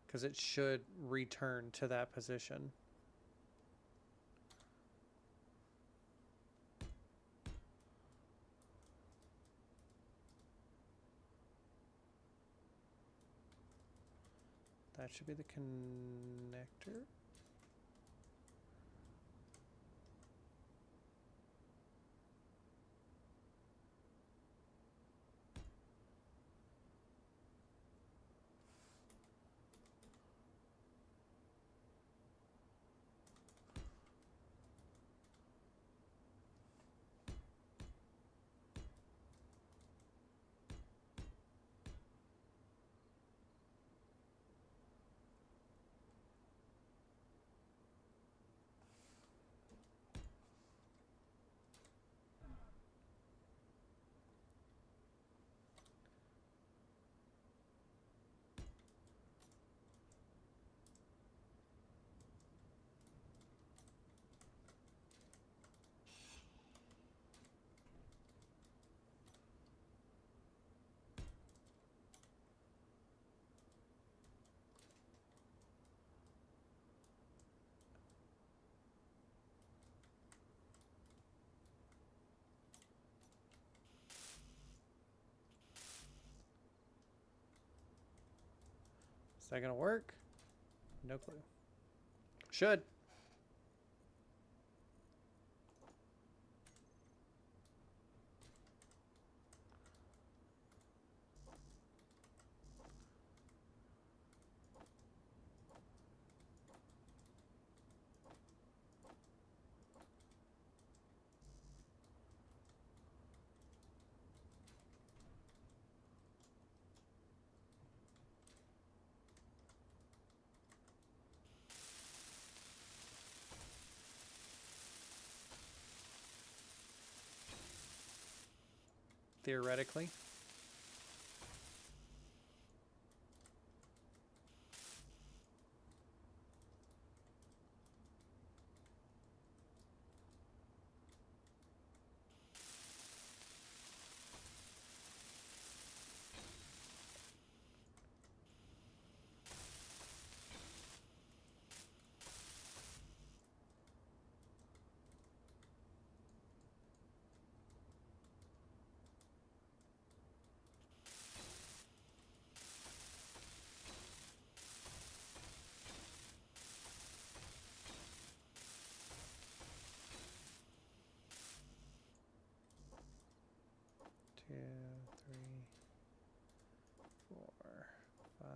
Because it should return to that position. That should be the connector. Is that gonna work? No clue. Should. Theoretically. Two, three, 4, 5.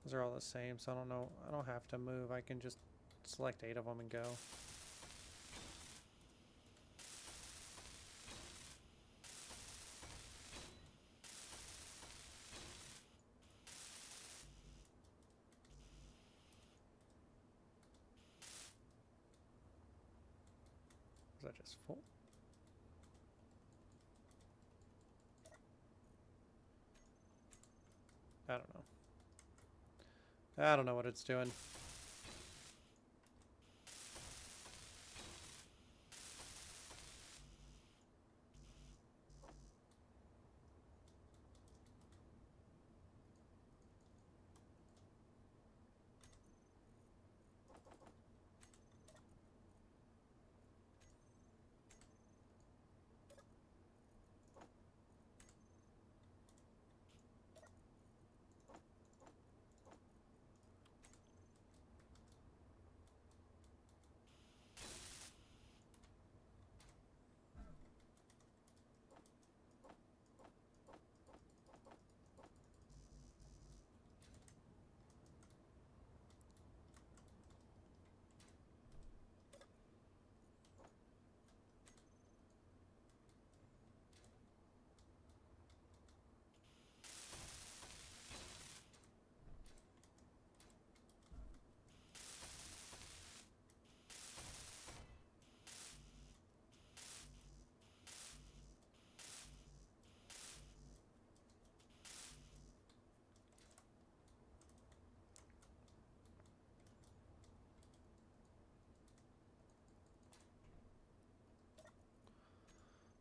Those are all the same, so I don't know. I don't have to move. I can just select 8 of them and go. Is that just full? I don't know. I don't know what it's doing.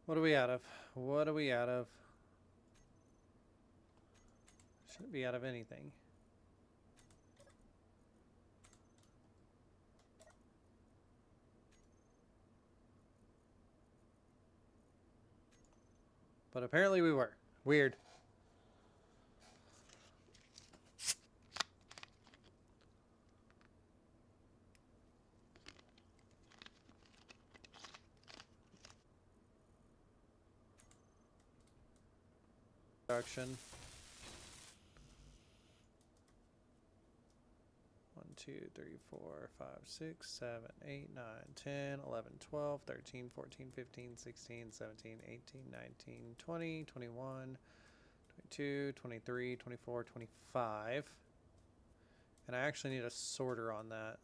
What are we out of? What are we out of? Shouldn't be out of anything. But apparently we were. Weird. Production. 1, 2, 3, 4, 5, 6, 7, 8, 9, 10, 11, 12, 13, 14, 15, 16, 17, 18, 19, 20, 21, 22, 23, 24, 25. And I actually need a sorter on that.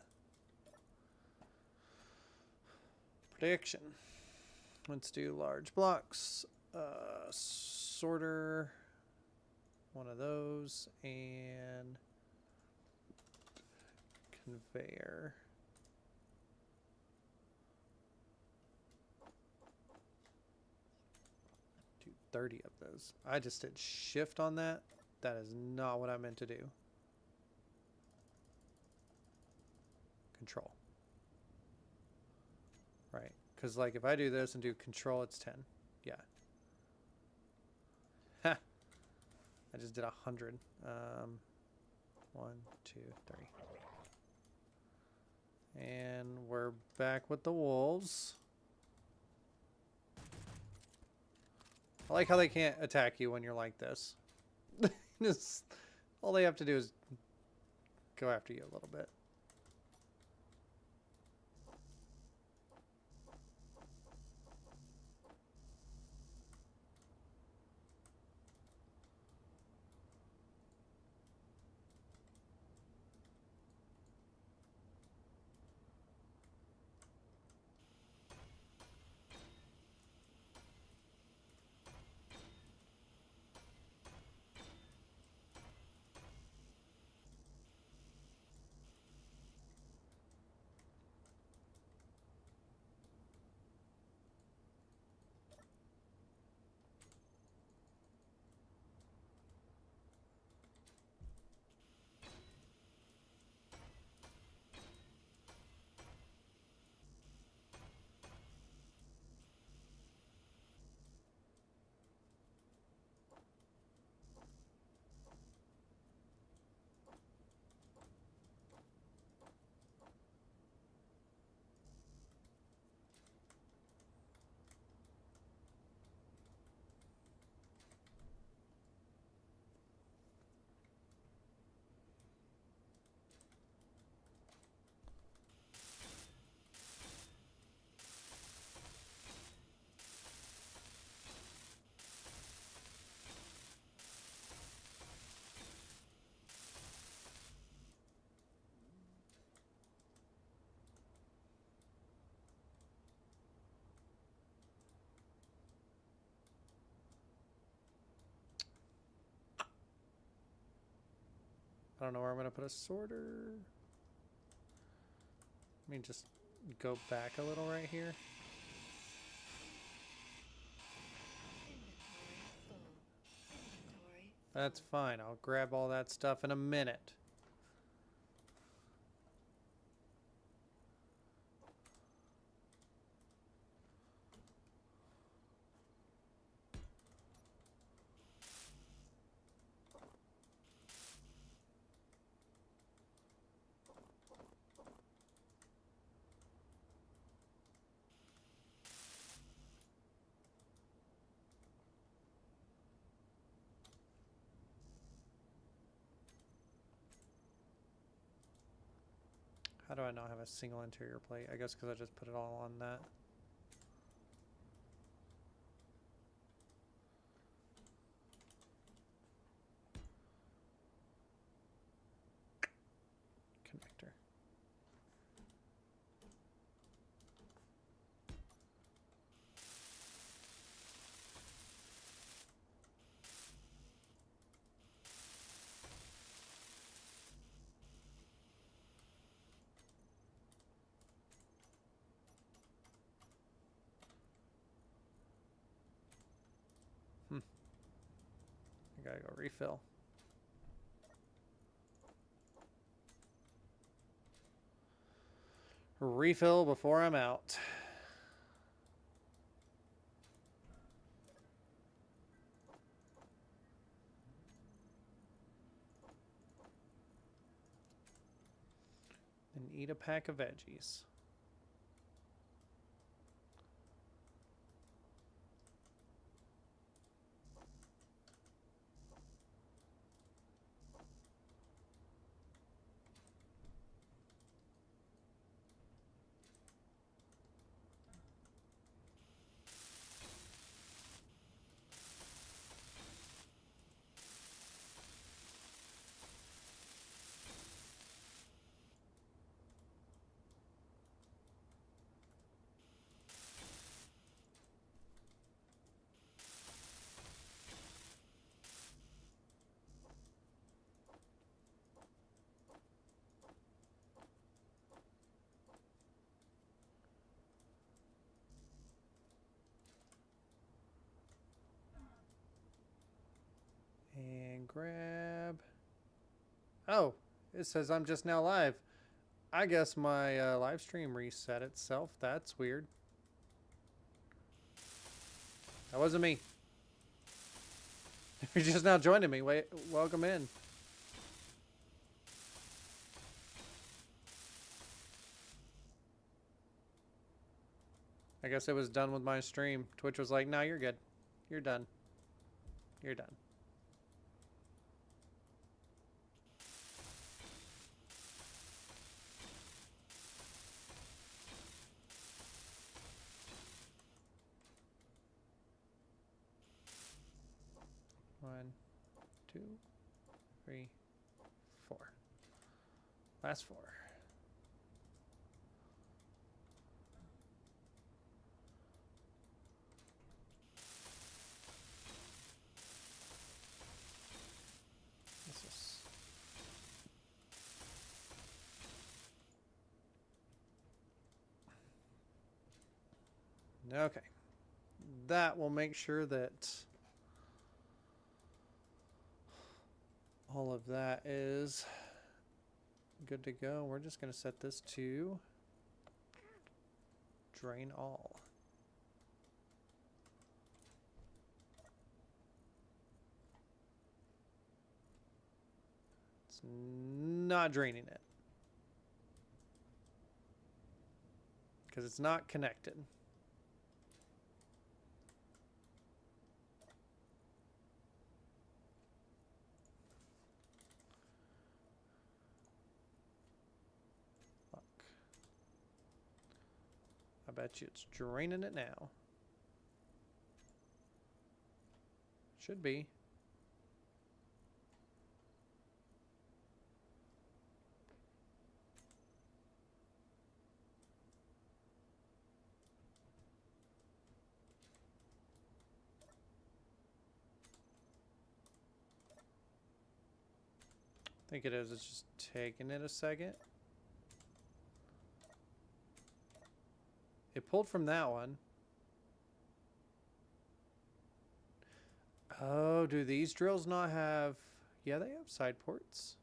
Prediction. Let's do large blocks. Sorter. One of those. And conveyor. Do 30 of those. I just did shift on that. That is not what I meant to do. Control. Right. Because like if I do this and do control, it's 10. Yeah. Ha! I just did 100. 1, 2, 3. And we're back with the wolves. I like how they can't attack you when you're like this. Just, all they have to do is go after you a little bit. I don't know where I'm gonna put a sorter. Let me just go back a little right here. That's fine. I'll grab all that stuff in a minute. How do I not have a single interior plate? I guess because I just put it all on that. Connector. I gotta go refill. Refill before I'm out. And eat a pack of veggies. And grab. Oh, it says I'm just now live. I guess my live stream reset itself. That's weird. That wasn't me. If you're just now joining me, wait, welcome in. I guess it was done with my stream. Twitch was like, no, you're good. You're done. You're done. One, two, three, four. Last four. Okay. That will make sure that all of that is good to go. We're just going to set this to drain all. It's not draining it because it's not connected. I bet you it's draining it now. Should be. think it is. It's just taking it a second. It pulled from that one. Oh, do these drills not have... Yeah, they have side ports.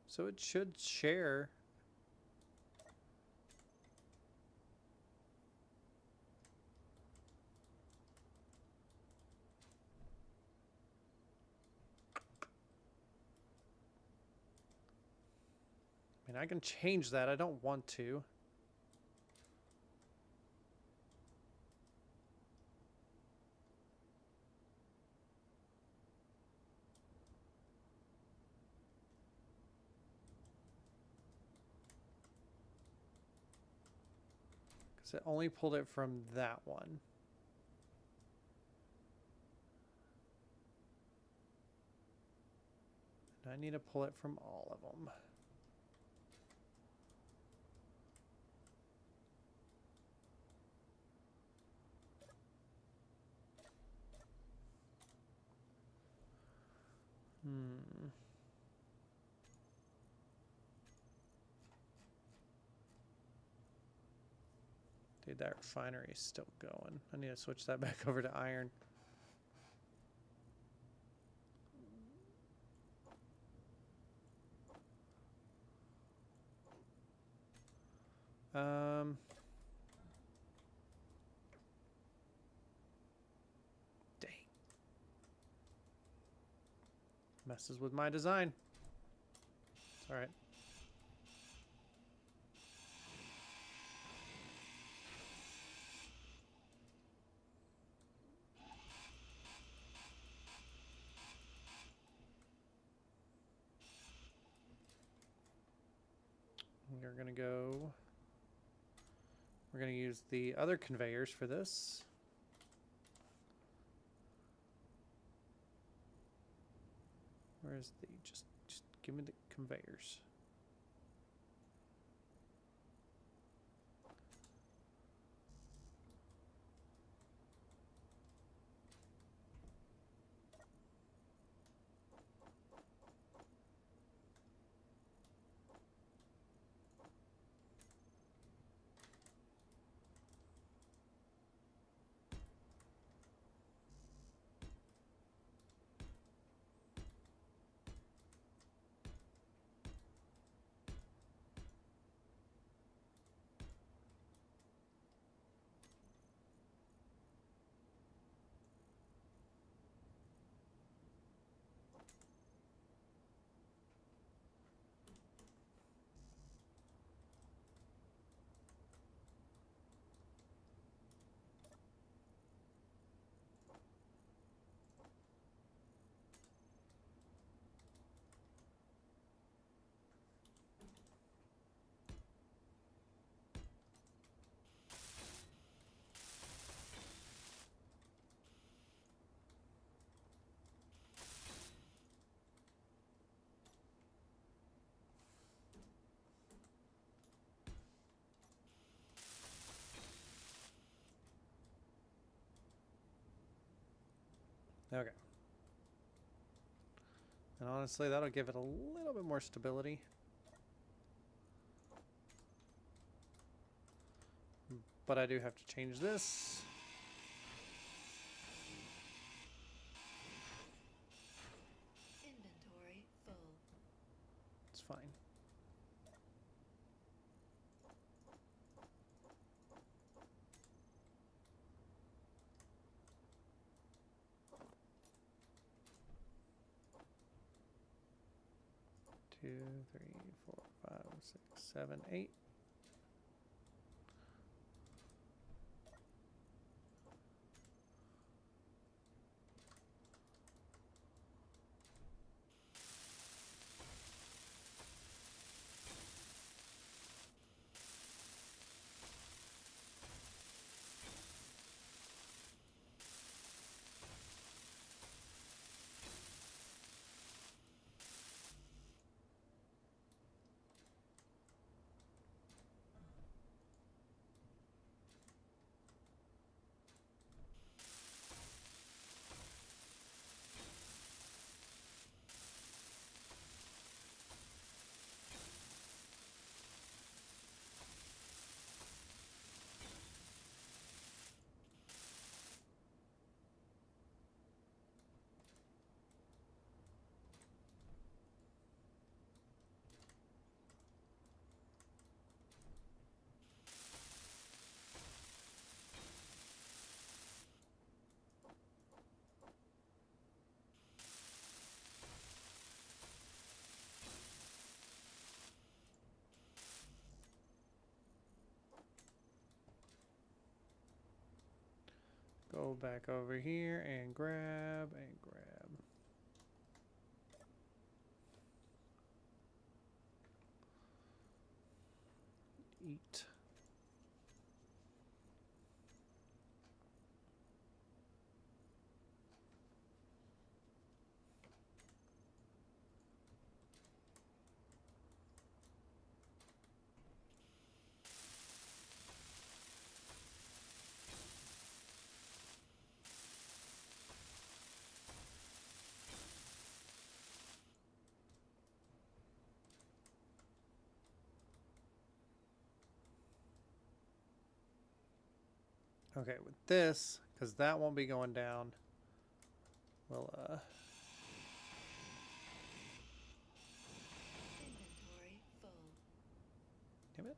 So it should share. I mean, I can change that. I don't want to. Because it only pulled it from that one. And I need to pull it from all of them. Dude, that refinery is still going. I need to switch that back over to iron. Dang. Messes with my design. It's alright. We're gonna go... We're gonna use the other conveyors for this. Where's the... Just give me the conveyors. Okay. And honestly, that'll give it a little bit more stability. But I do have to change this. Inventory full. It's fine. Two, three, 4, 5, 6, 7, 8. go back over here and grab and grab. Eat. Okay, with this, because that won't be going down, we'll, Inventory full. damn it.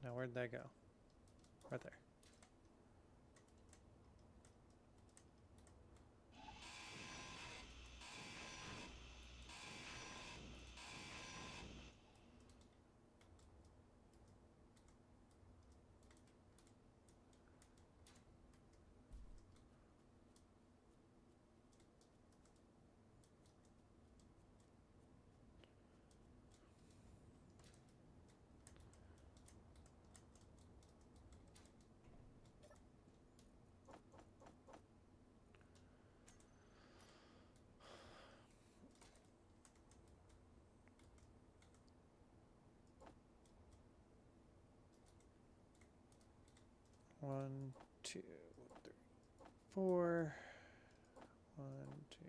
Now, where'd that go? Right there. One, two, three, four. One, two.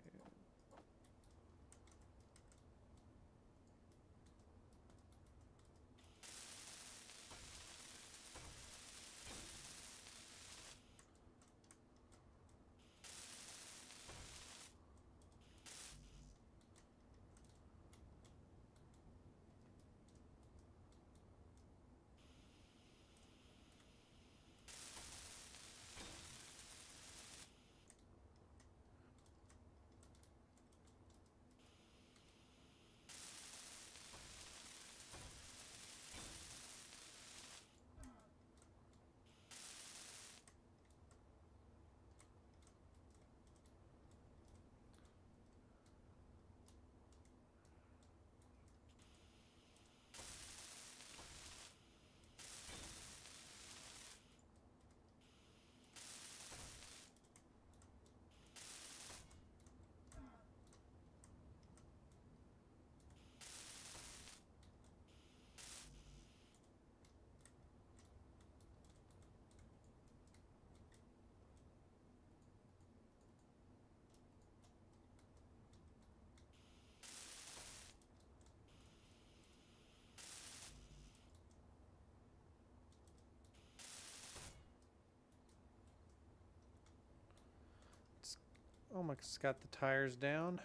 Almost got the tires down.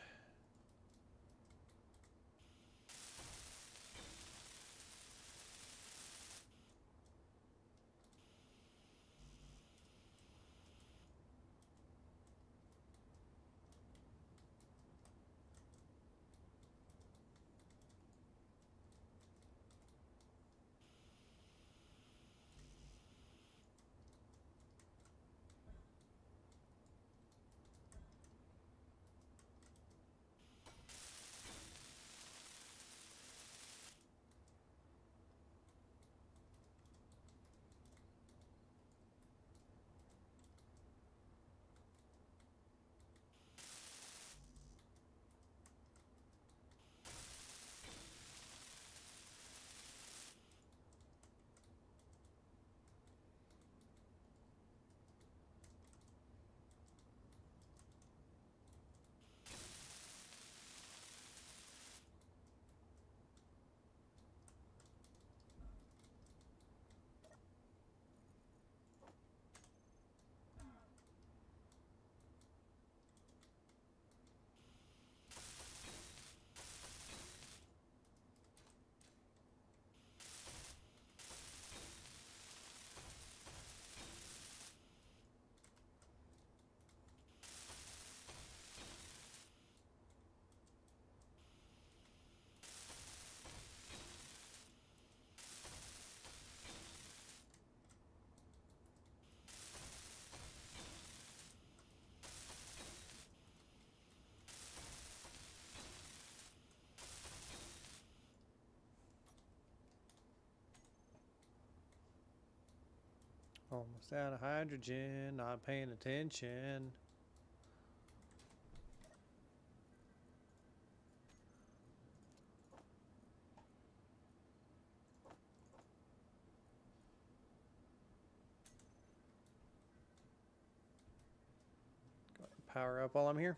Almost out of hydrogen, not paying attention. Go ahead and power up while I'm here.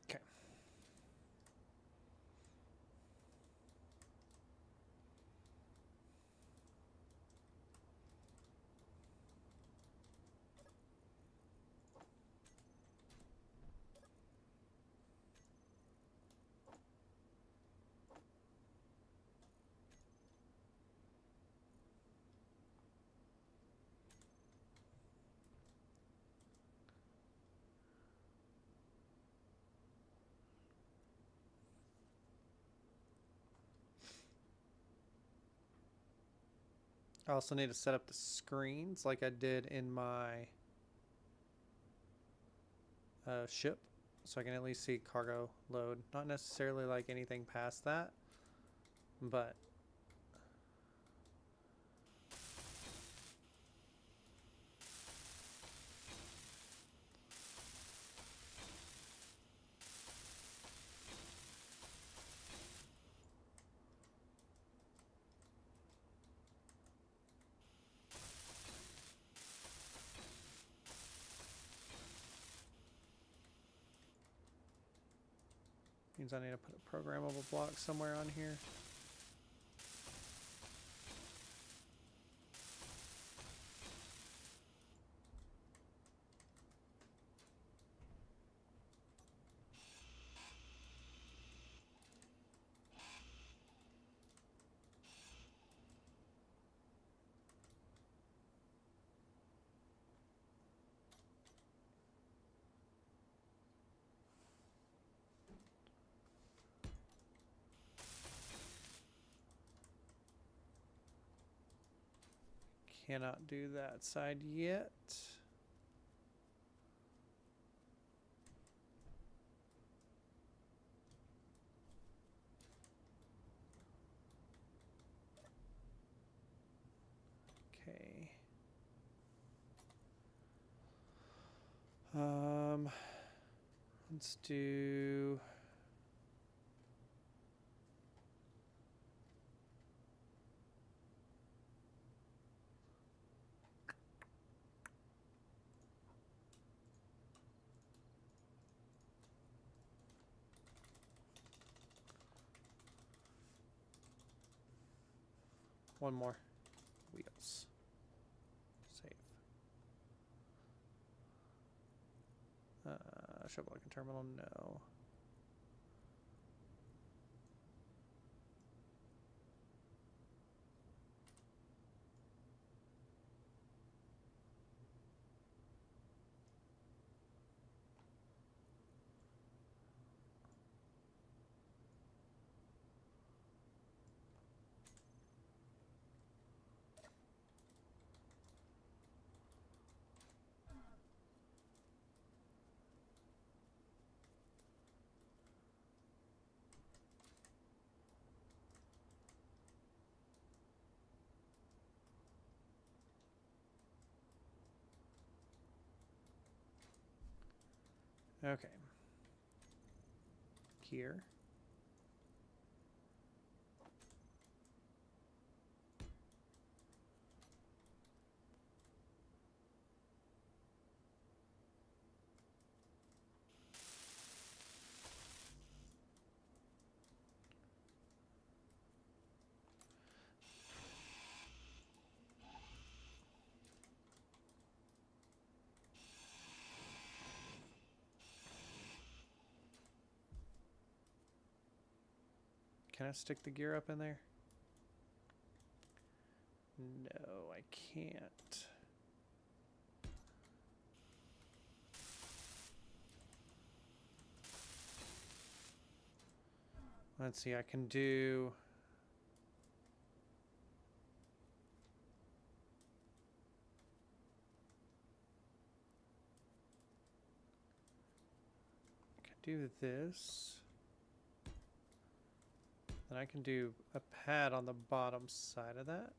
Okay. I also need to set up the screens like I did in my ship, so I can at least see cargo load. Not necessarily like anything past that, but means I need to put a programmable block somewhere on here. Cannot do that side yet. Okay. Let's do one more. Wheels. Save. Ship locking terminal, no. Okay. Here. Can I stick the gear up in there? No, I can't. Let's see, I can do... . . . . . . . . . . . . . . . . . . . . . . . . . . . . . . . . . . . . . . . . . . . . . . . . . . . . . . . . . . do this, then I can do a pad on the bottom side of that.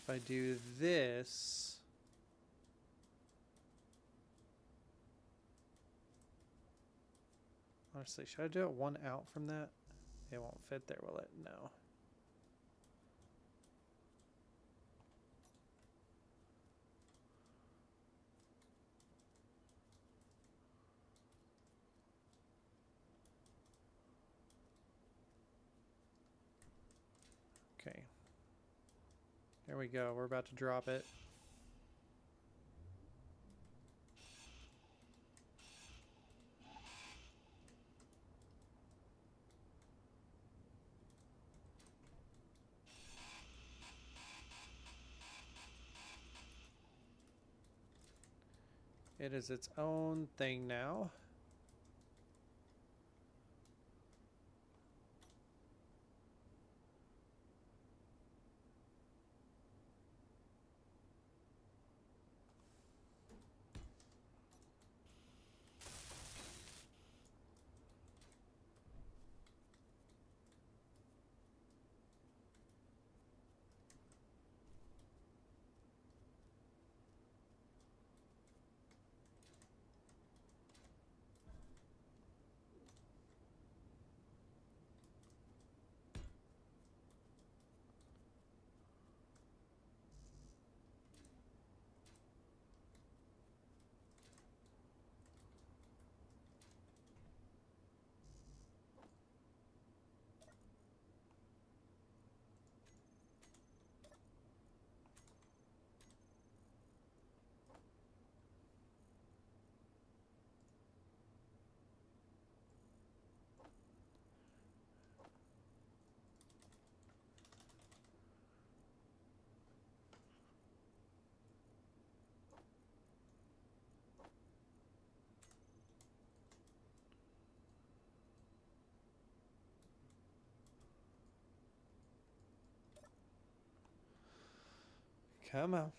If I do this, honestly, should I do it one out from that? It won't fit there, will it? No. Okay. There we go. We're about to drop it. It is its own thing now. Come on.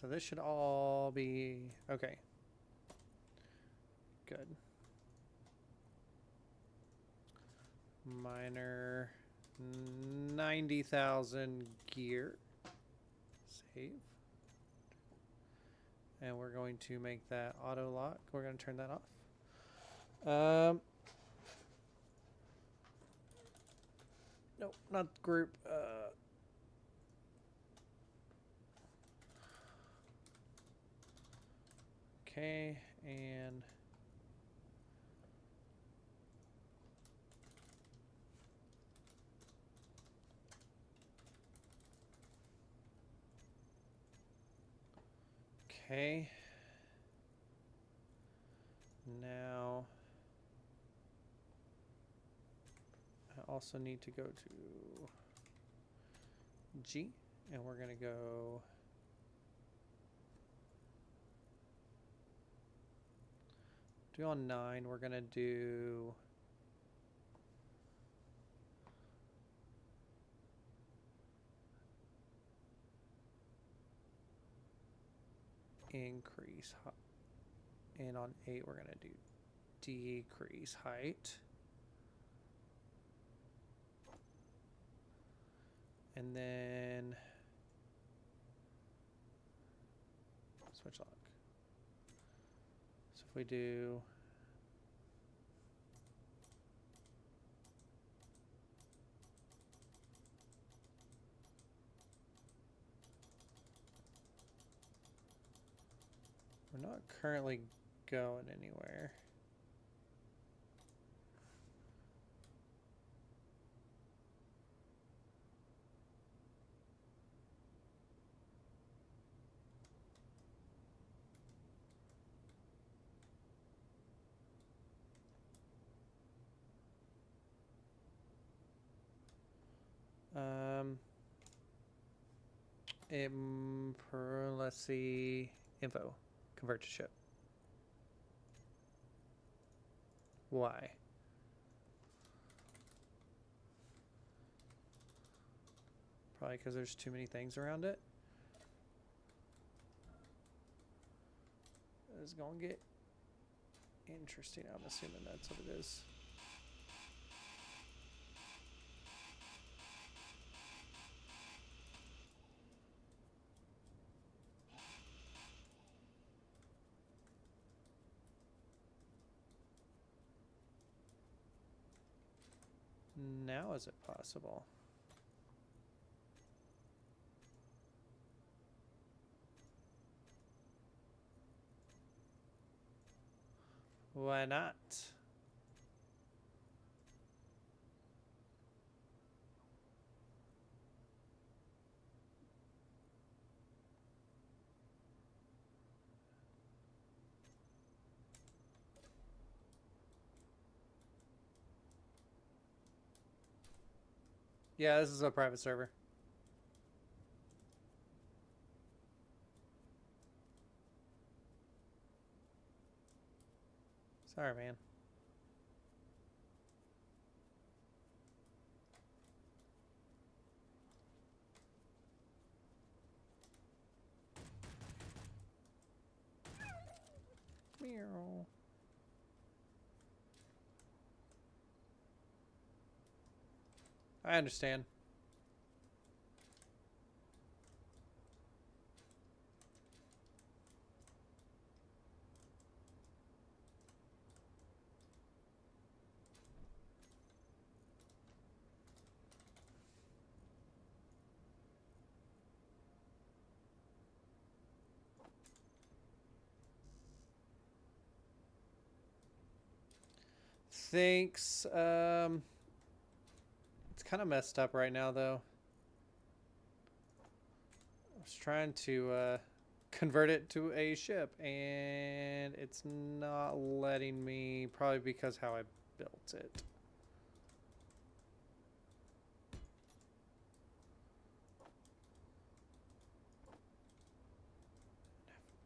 So this should all be okay. Good. Minor 90,000 gear. Save. And we're going to make that auto lock. We're going to turn that off. Nope, not group. Okay, and okay. Now, I also need to go to G, and we're going to go on 9. We're going to do increase height. And on 8, we're going to do decrease height. And then switch lock. So if we do we're not currently going anywhere. Let's see, info, convert to ship. Why? Probably because there's too many things around it. It's gonna get interesting. I'm assuming that's what it is. Now is it possible? Why not? Yeah, this is a private server. Sorry, man. Meow. I understand. Thanks. It's kind of messed up right now, though. I was trying to convert it to a ship, and it's not letting me, probably because how I built it.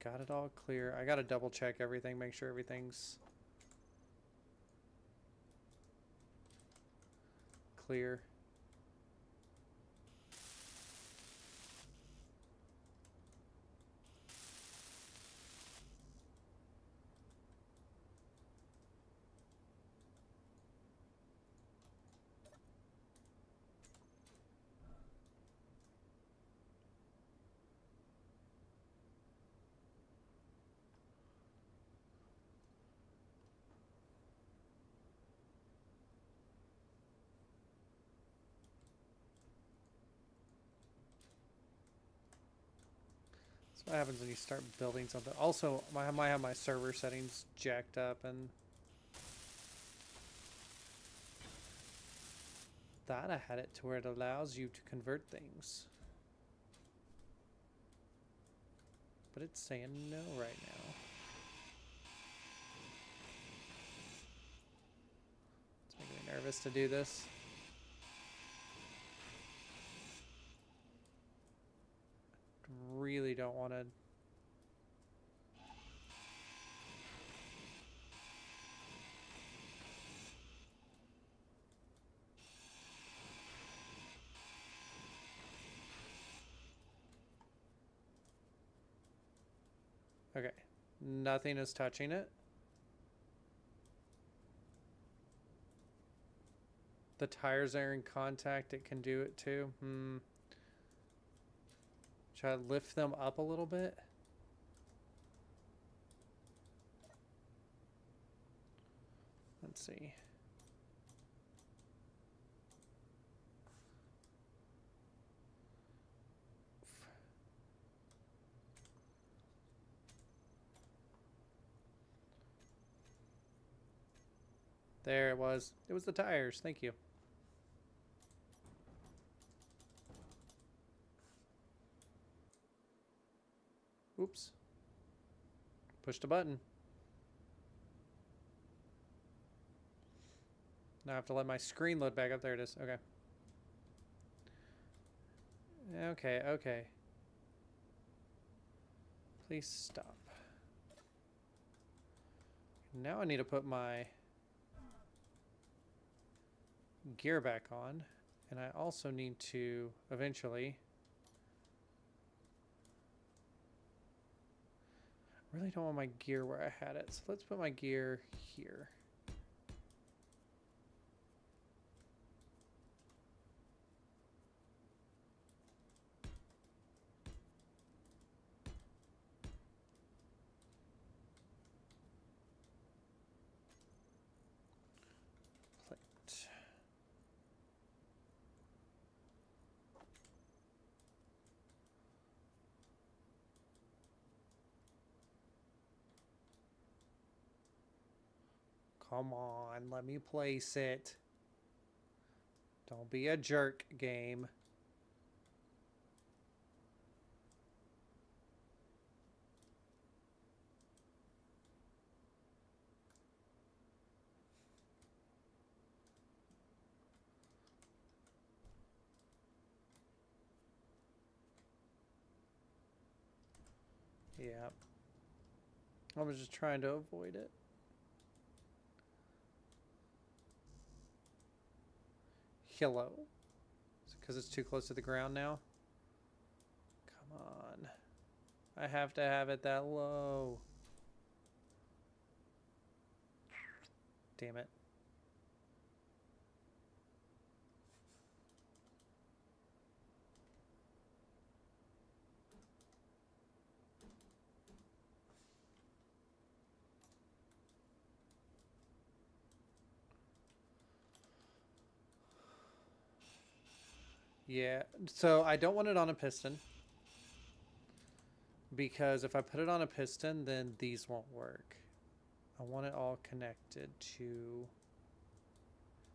Got it all clear. I gotta double check everything, make sure everything's clear. That's what happens when you start building something. Also, I might have my server settings jacked up, and thought I had it to where it allows you to convert things. But it's saying no right now. nervous to do this. Really don't want to. Okay, nothing is touching it. The tires are in contact, it can do it too. Should I lift them up a little bit? Let's see. There it was. It was the tires. Thank you. Oops. Pushed a button. Now I have to let my screen load back up. There it is. Okay. Okay, okay. Please stop. Now I need to put my gear back on. And I also need to eventually... I really don't want my gear where I had it. So let's put my gear here. Come on, let me place it. Don't be a jerk, game. Yeah. I was just trying to avoid it. Hello? Because it's too close to the ground now? Come on. I have to have it that low. Damn it. Yeah, so I don't want it on a piston. Because if I put it on a piston, then these won't work. I want it all connected to...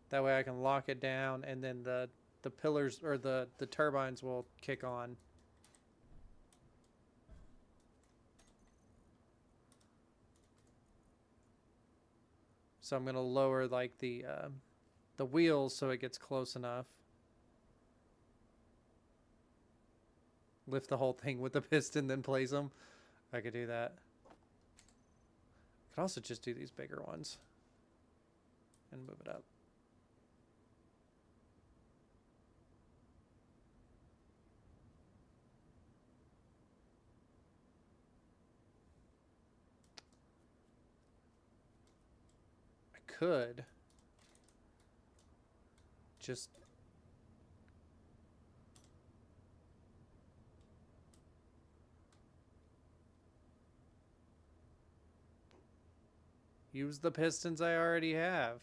That way I can lock it down and then the pillars or the turbines will kick on. So I'm going to lower like the wheels so it gets close enough. Lift the whole thing with the piston, then place them. I could do that. I could also just do these bigger ones and move it up. I could just... use the pistons I already have.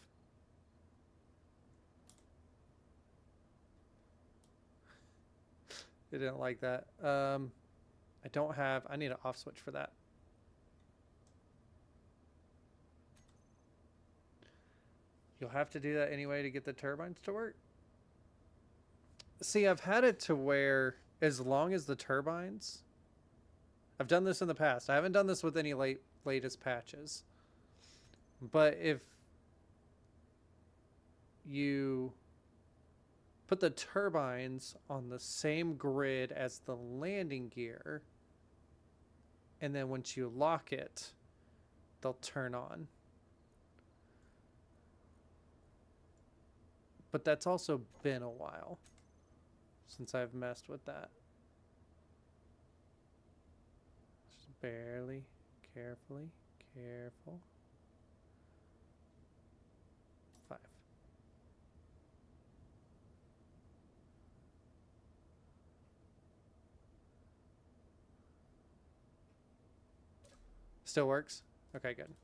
They didn't like that. I don't have... I need an off switch for that. You'll have to do that anyway to get the turbines to work. See, I've had it to where as long as the turbines... I've done this in the past. I haven't done this with any latest patches. But if you put the turbines on the same grid as the landing gear, and then once you lock it, they'll turn on. But that's also been a while since I've messed with that. Just barely, carefully, careful. 5. Still works? Okay, good.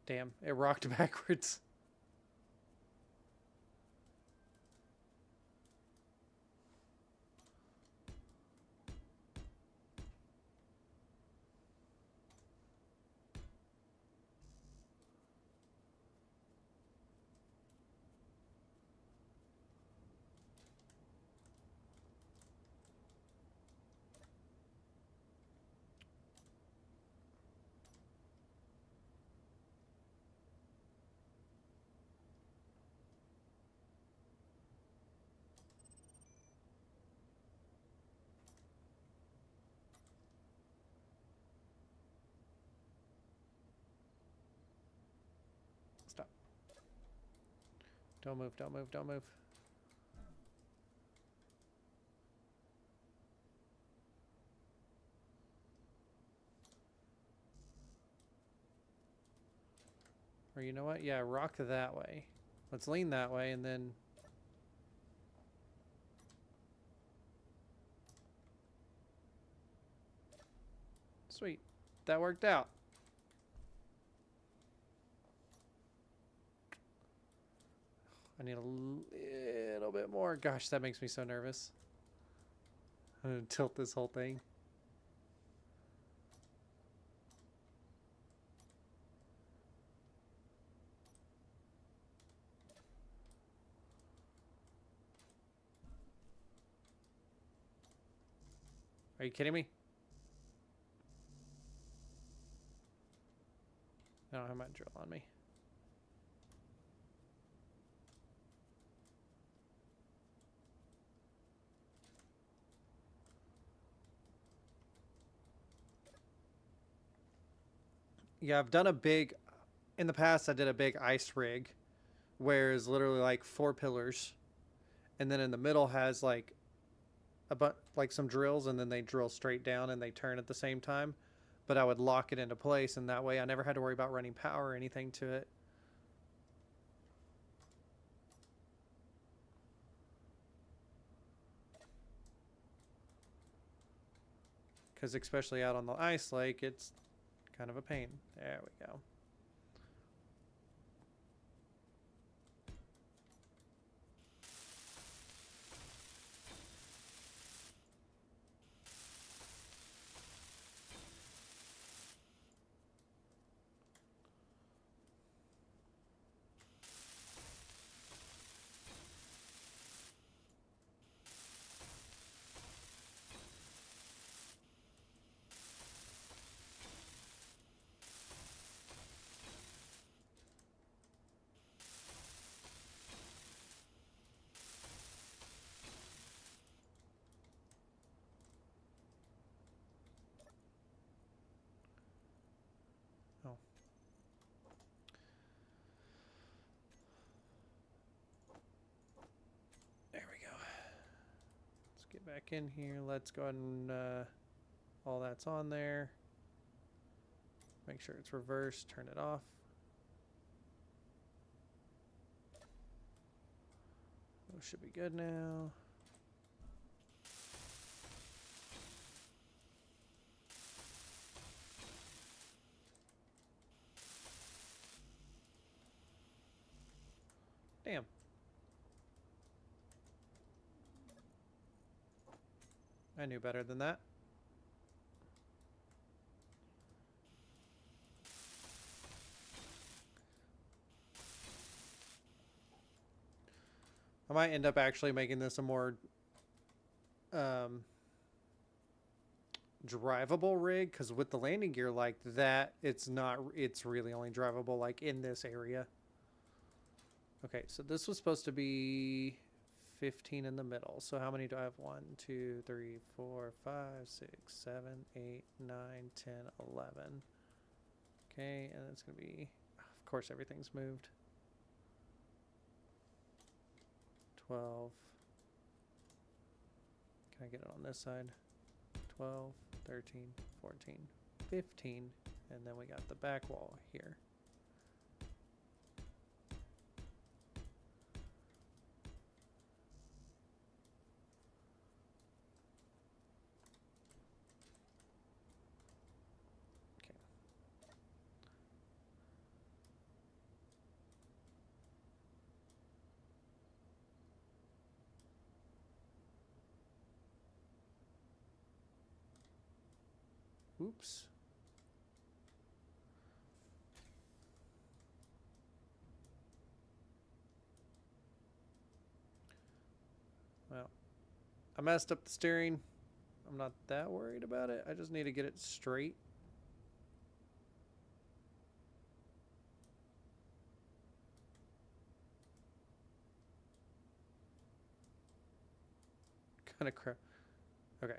Damn, it rocked backwards. Stop. Don't move, don't move, don't move. Or you know what? Yeah, rock that way. Let's lean that way and then... Sweet. That worked out. I need a little bit more. Gosh, that makes me so nervous. I'm gonna tilt this whole thing. Are you kidding me? I don't have my drill on me. Yeah, I've done a big... In the past, I did a big ice rig where it's literally like 4 pillars. And then in the middle has like like some drills, and then they drill straight down and they turn at the same time. But I would lock it into place, and that way I never had to worry about running power or anything to it. Because especially out on the ice lake, it's kind of a pain. There we go. Oh. There we go. Let's get back in here. Let's go ahead and all that's on there. Make sure it's reversed. Turn it off. Those should be good now. Damn. I knew better than that. I might end up actually making this a more drivable rig, because with the landing gear like that, it's really only drivable like in this area. Okay, so this was supposed to be 15 in the middle. So how many do I have? 1, 2, 3, 4, 5, 6, 7, 8, 9, 10, 11. Okay, and it's going to be, of course, everything's moved. 12. Can I get it on this side? 12, 13, 14, 15. And then we got the back wall here. Oops. Well, I messed up the steering. I'm not that worried about it. I just need to get it straight. Kind of crap. Okay.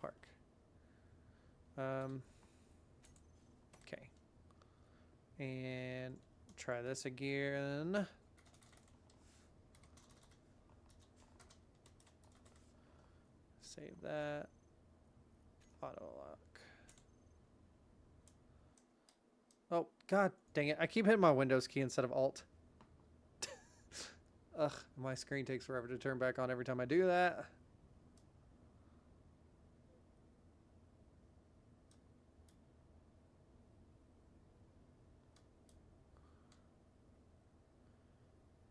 Park. Okay. And try this again. Save that. Auto lock. Oh, god dang it. I keep hitting my Windows key instead of Alt. Ugh, my screen takes forever to turn back on every time I do that.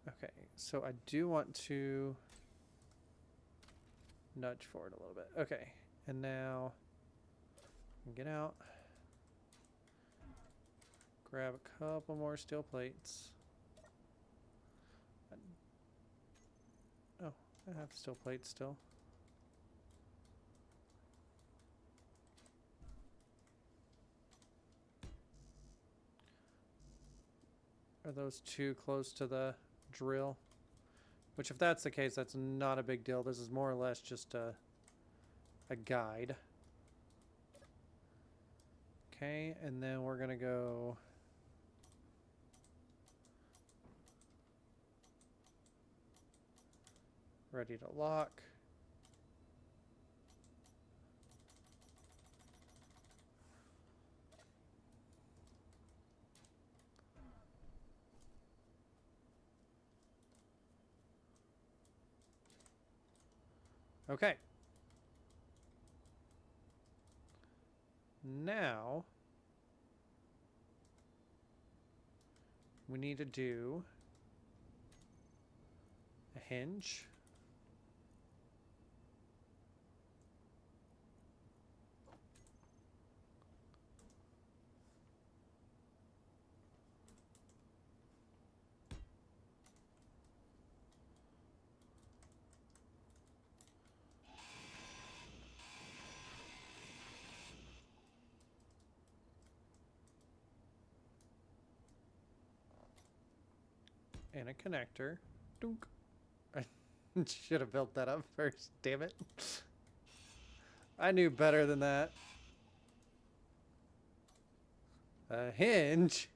Okay, so I do want to nudge forward a little bit. Okay, and now get out. Grab a couple more steel plates. Oh, I have steel plates still. Are those too close to the drill? Which, if that's the case, that's not a big deal. This is more or less just a guide. Okay, and then we're gonna go ready to lock. Okay. Now we need to do a hinge. And a connector. Dunk. I should have built that up first, damn it. I knew better than that. A hinge?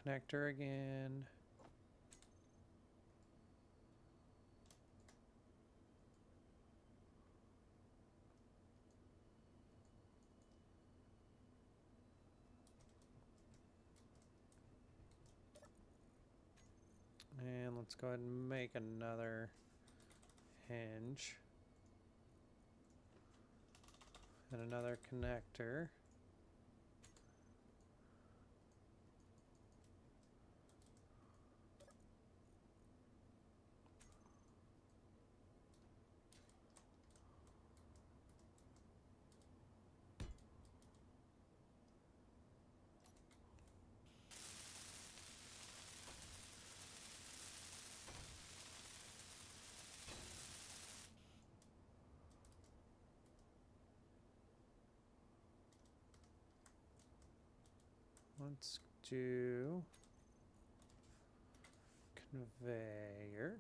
connector again. And let's go ahead and make another hinge. And another connector. Let's do conveyor.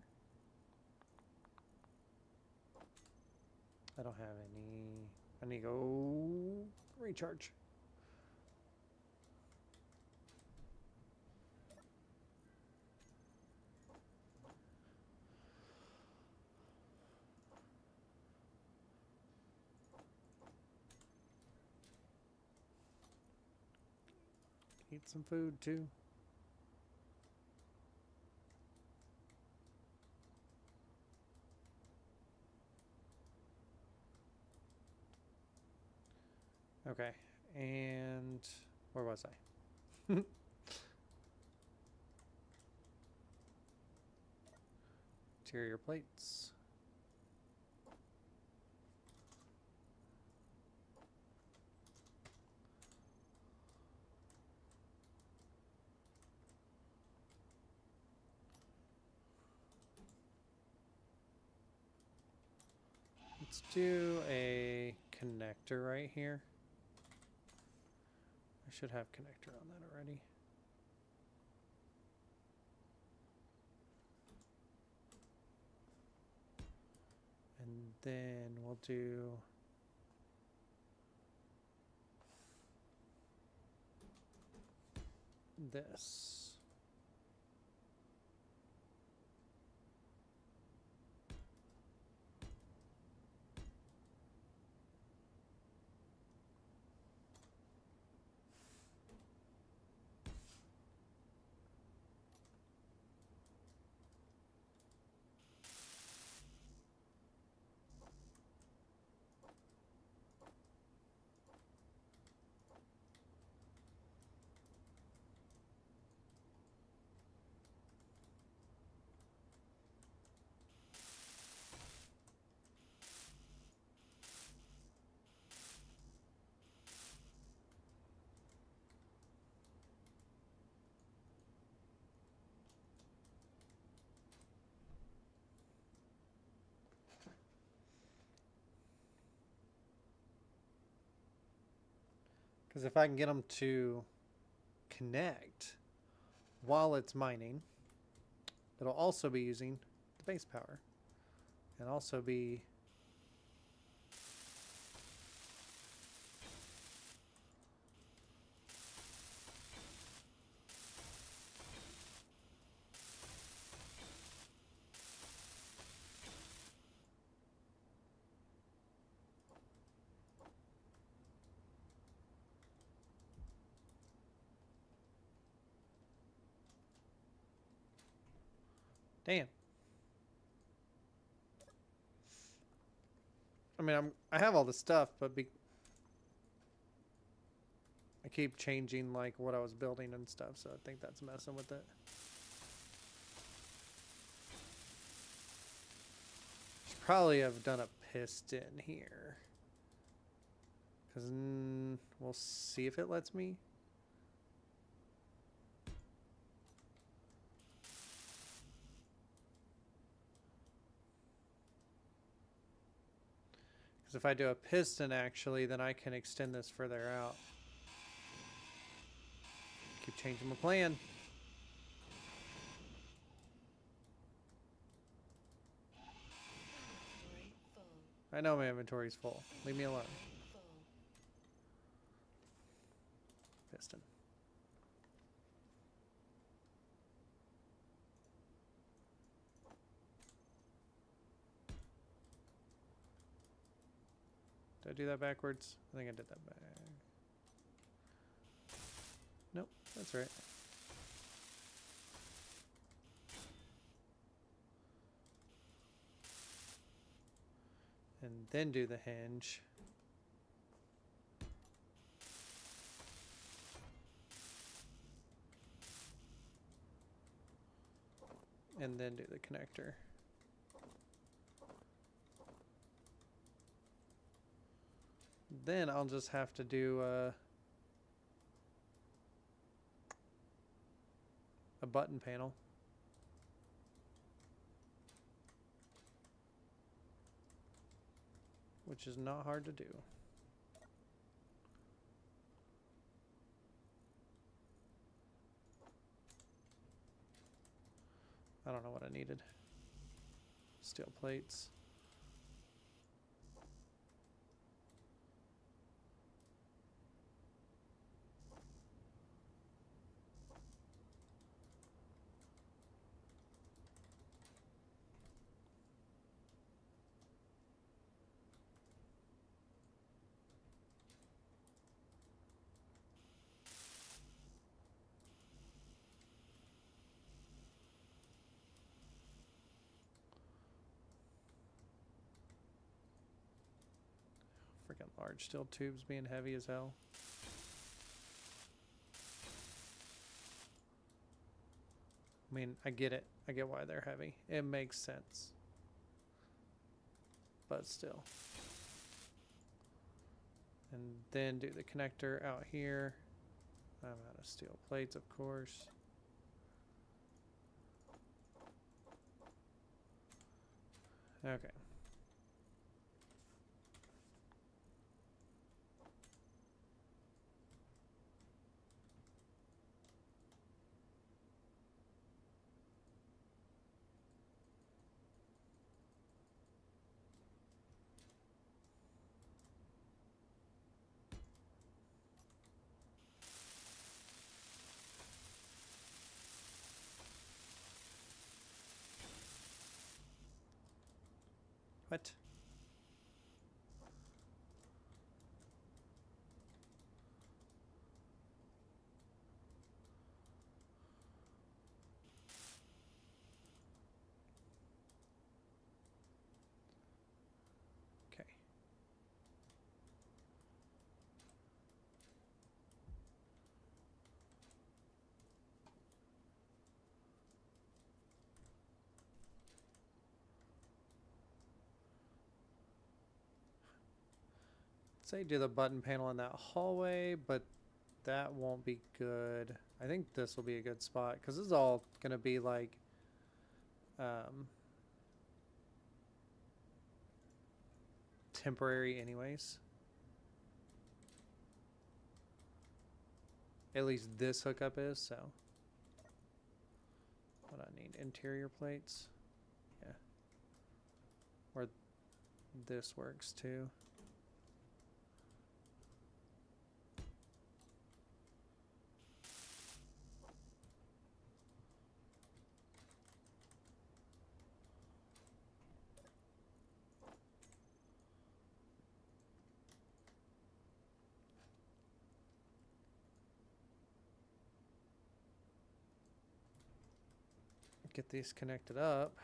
I don't have any. I need to go recharge. Eat some food too. Okay, and where was I? Interior plates. Let's do a connector right here. I should have connector on that already. And then we'll do this. Because if I can get them to connect while it's mining, it'll also be using the base power and also be damn. I mean, I have all the stuff, but I keep changing like what I was building and stuff, so I think that's messing with it. Should probably have done a piston here. Because we'll see if it lets me. Because if I do a piston, actually, then I can extend this further out. Keep changing my plan. I know my inventory's full. Leave me alone. Piston. Did I do that backwards? I think I did that back. Nope, that's right. And then do the hinge. And then do the connector. Then I'll just have to do a button panel. Which is not hard to do. I don't know what I needed. Steel plates. Freaking large steel tubes being heavy as hell. I mean, I get it. I get why they're heavy. It makes sense. But still. And then do the connector out here. I'm out of steel plates, of course. Okay. What? Okay. Say do the button panel in that hallway, but that won't be good. I think this will be a good spot because this is all going to be like temporary anyways. At least this hookup is, so. What I need, interior plates. Yeah. Or this works too. Get these connected up.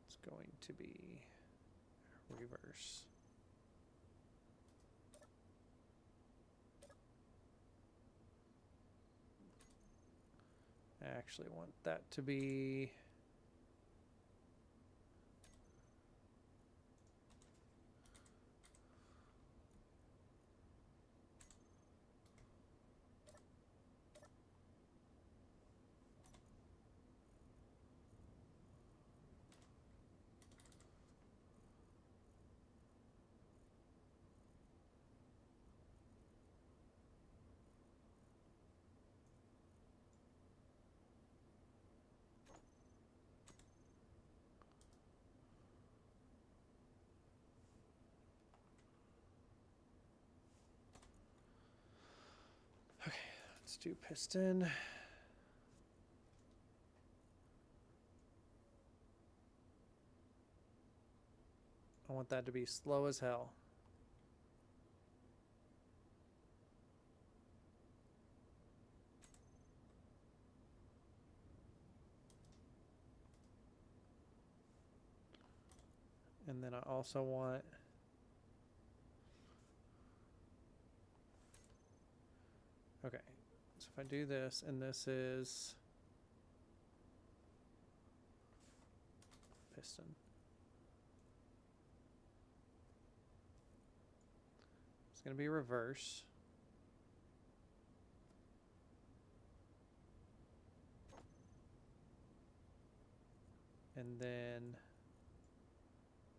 It's going to be reverse. I actually want that to be Let's do piston. I want that to be slow as hell. And then I also want okay, so if I do this and this is piston. It's going to be reverse. And then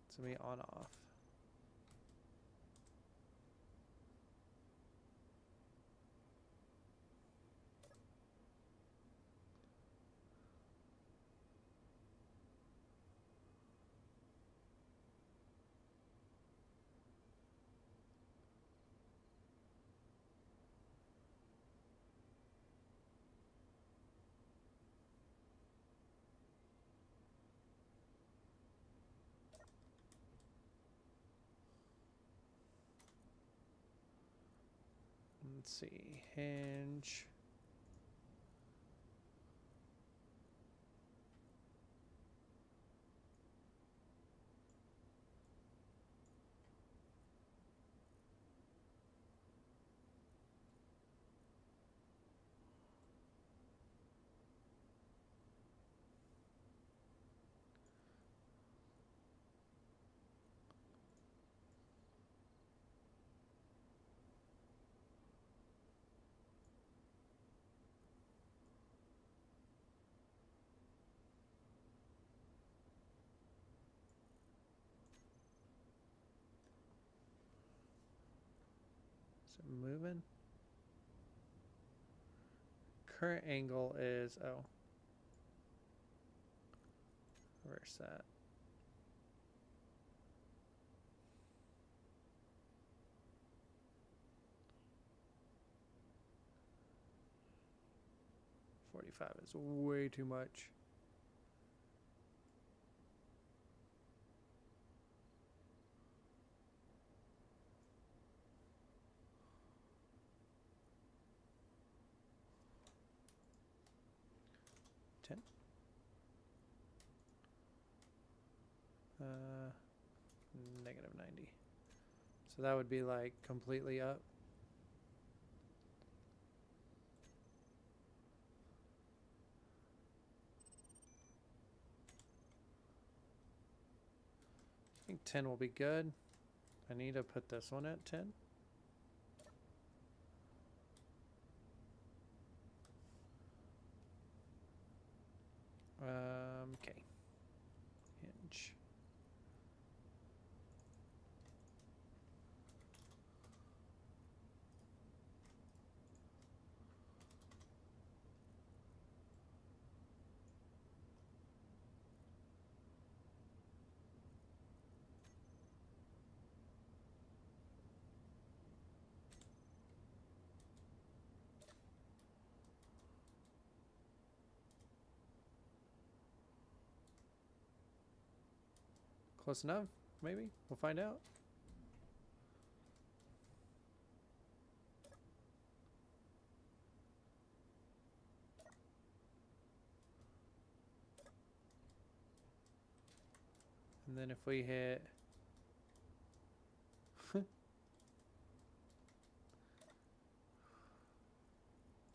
it's going to be on off. Let's see, hinge. Is it moving? Current angle is, oh. Reverse that. .45 is way too much. Negative 90. So that would be like completely up. I think 10 will be good. I need to put this one at 10. Okay. Hinge. Close enough, maybe? We'll find out. And then if we hit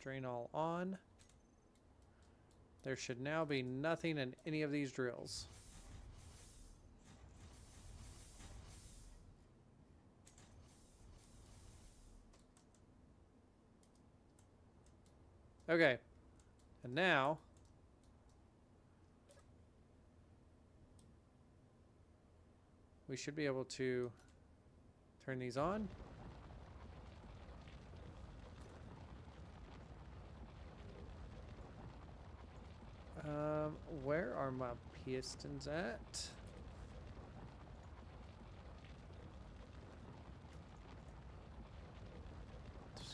drain all on, there should now be nothing in any of these drills. Okay, and now we should be able to turn these on. Where are my pistons at?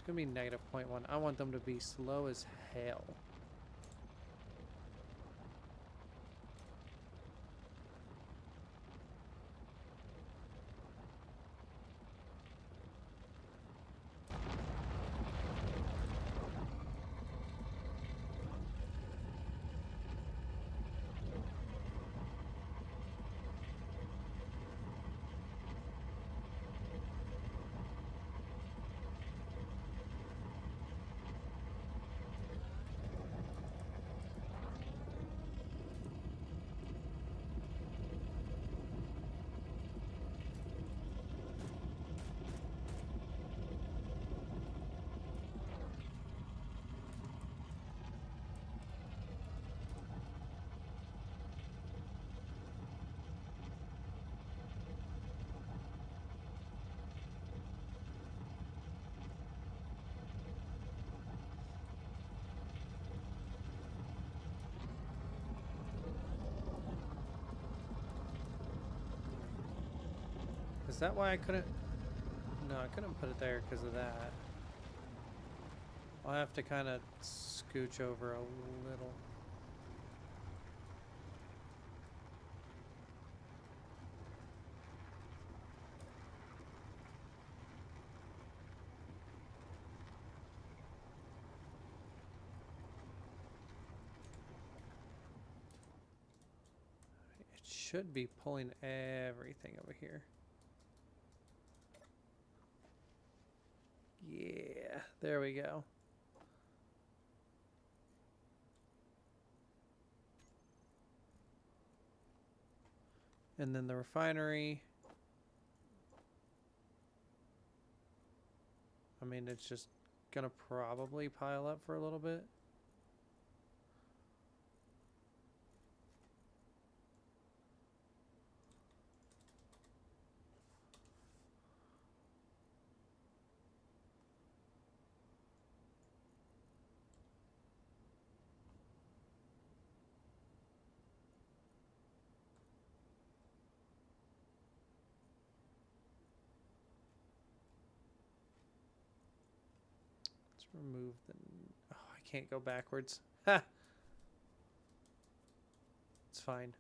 gonna be negative 0.1. I want them to be slow as hell. Is that why I couldn't? No, I couldn't put it there because of that. I'll have to kind of scooch over a little. It should be pulling everything over here. Yeah, there we go. And then the refinery. I mean, it's just gonna probably pile up for a little bit. Remove the... Oh, I can't go backwards. Ha! It's fine.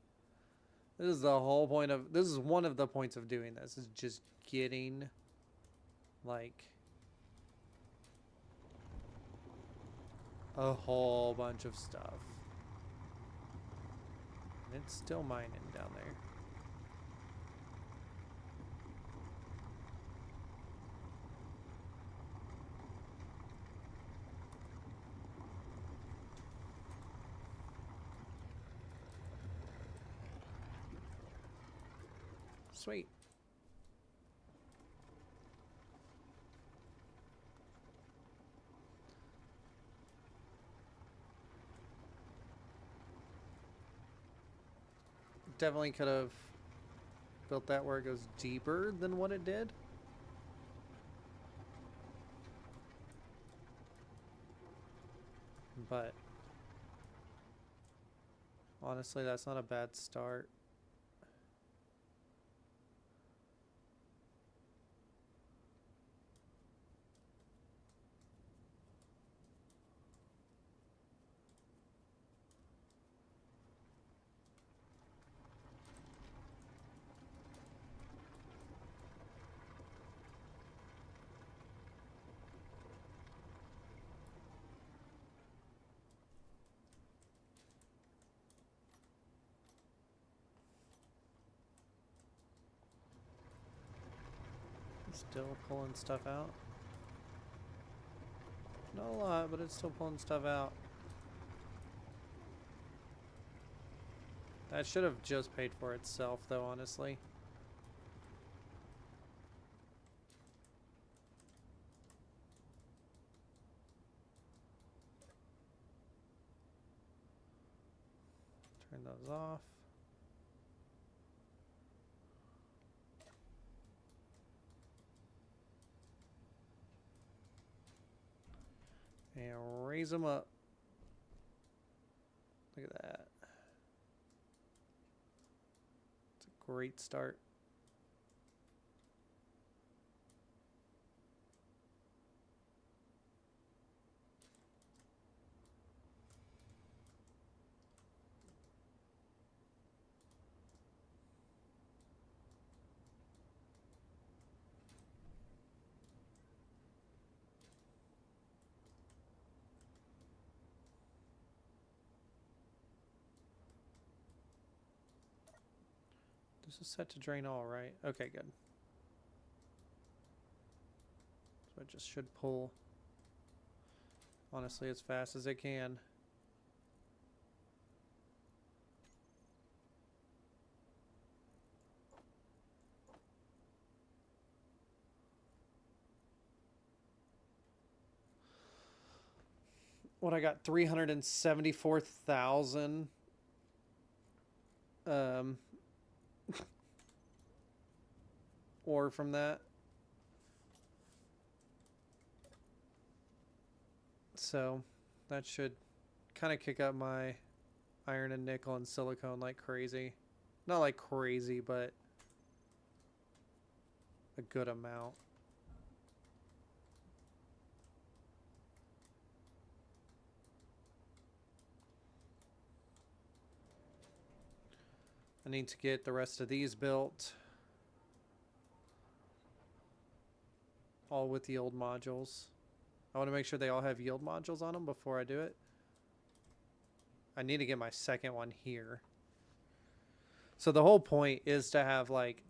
This is the whole point of... This is one of the points of doing this. Is just getting... Like... a whole bunch of stuff. And it's still mining down there. Sweet. Definitely could have built that where it goes deeper than what it did. But honestly, that's not a bad start. Still pulling stuff out. Not a lot, but it's still pulling stuff out. That should have just paid for itself, though, honestly. Turn those off. And raise them up. Look at that. It's a great start. This is set to drain all, right? Okay, good. So it just should pull, honestly, as fast as it can. What I got, 374,000 ore from that. So that should kind of kick up my iron and nickel and silicone like crazy. Not like crazy, but a good amount. I need to get the rest of these built. All with yield modules. I want to make sure they all have yield modules on them before I do it. I need to get my second one here. So the whole point is to have like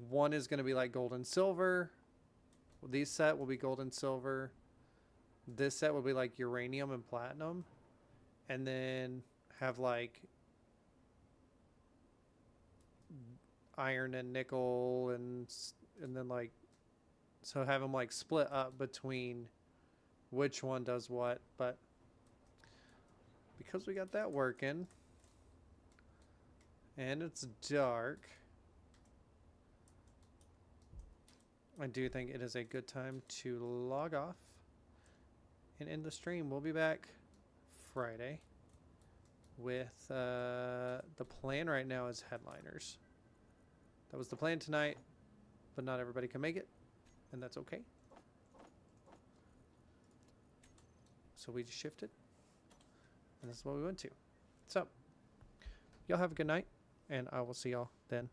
one is going to be like gold and silver. These set will be gold and silver. This set will be like uranium and platinum. And then have like iron and nickel and then like, so have them like split up between which one does what. But because we got that working and it's dark, I do think it is a good time to log off and end the stream. We'll be back Friday with the plan right now is headliners. That was the plan tonight, but not everybody can make it, and that's okay. So we just shifted, and this is what we went to. So y'all have a good night, and I will see y'all then.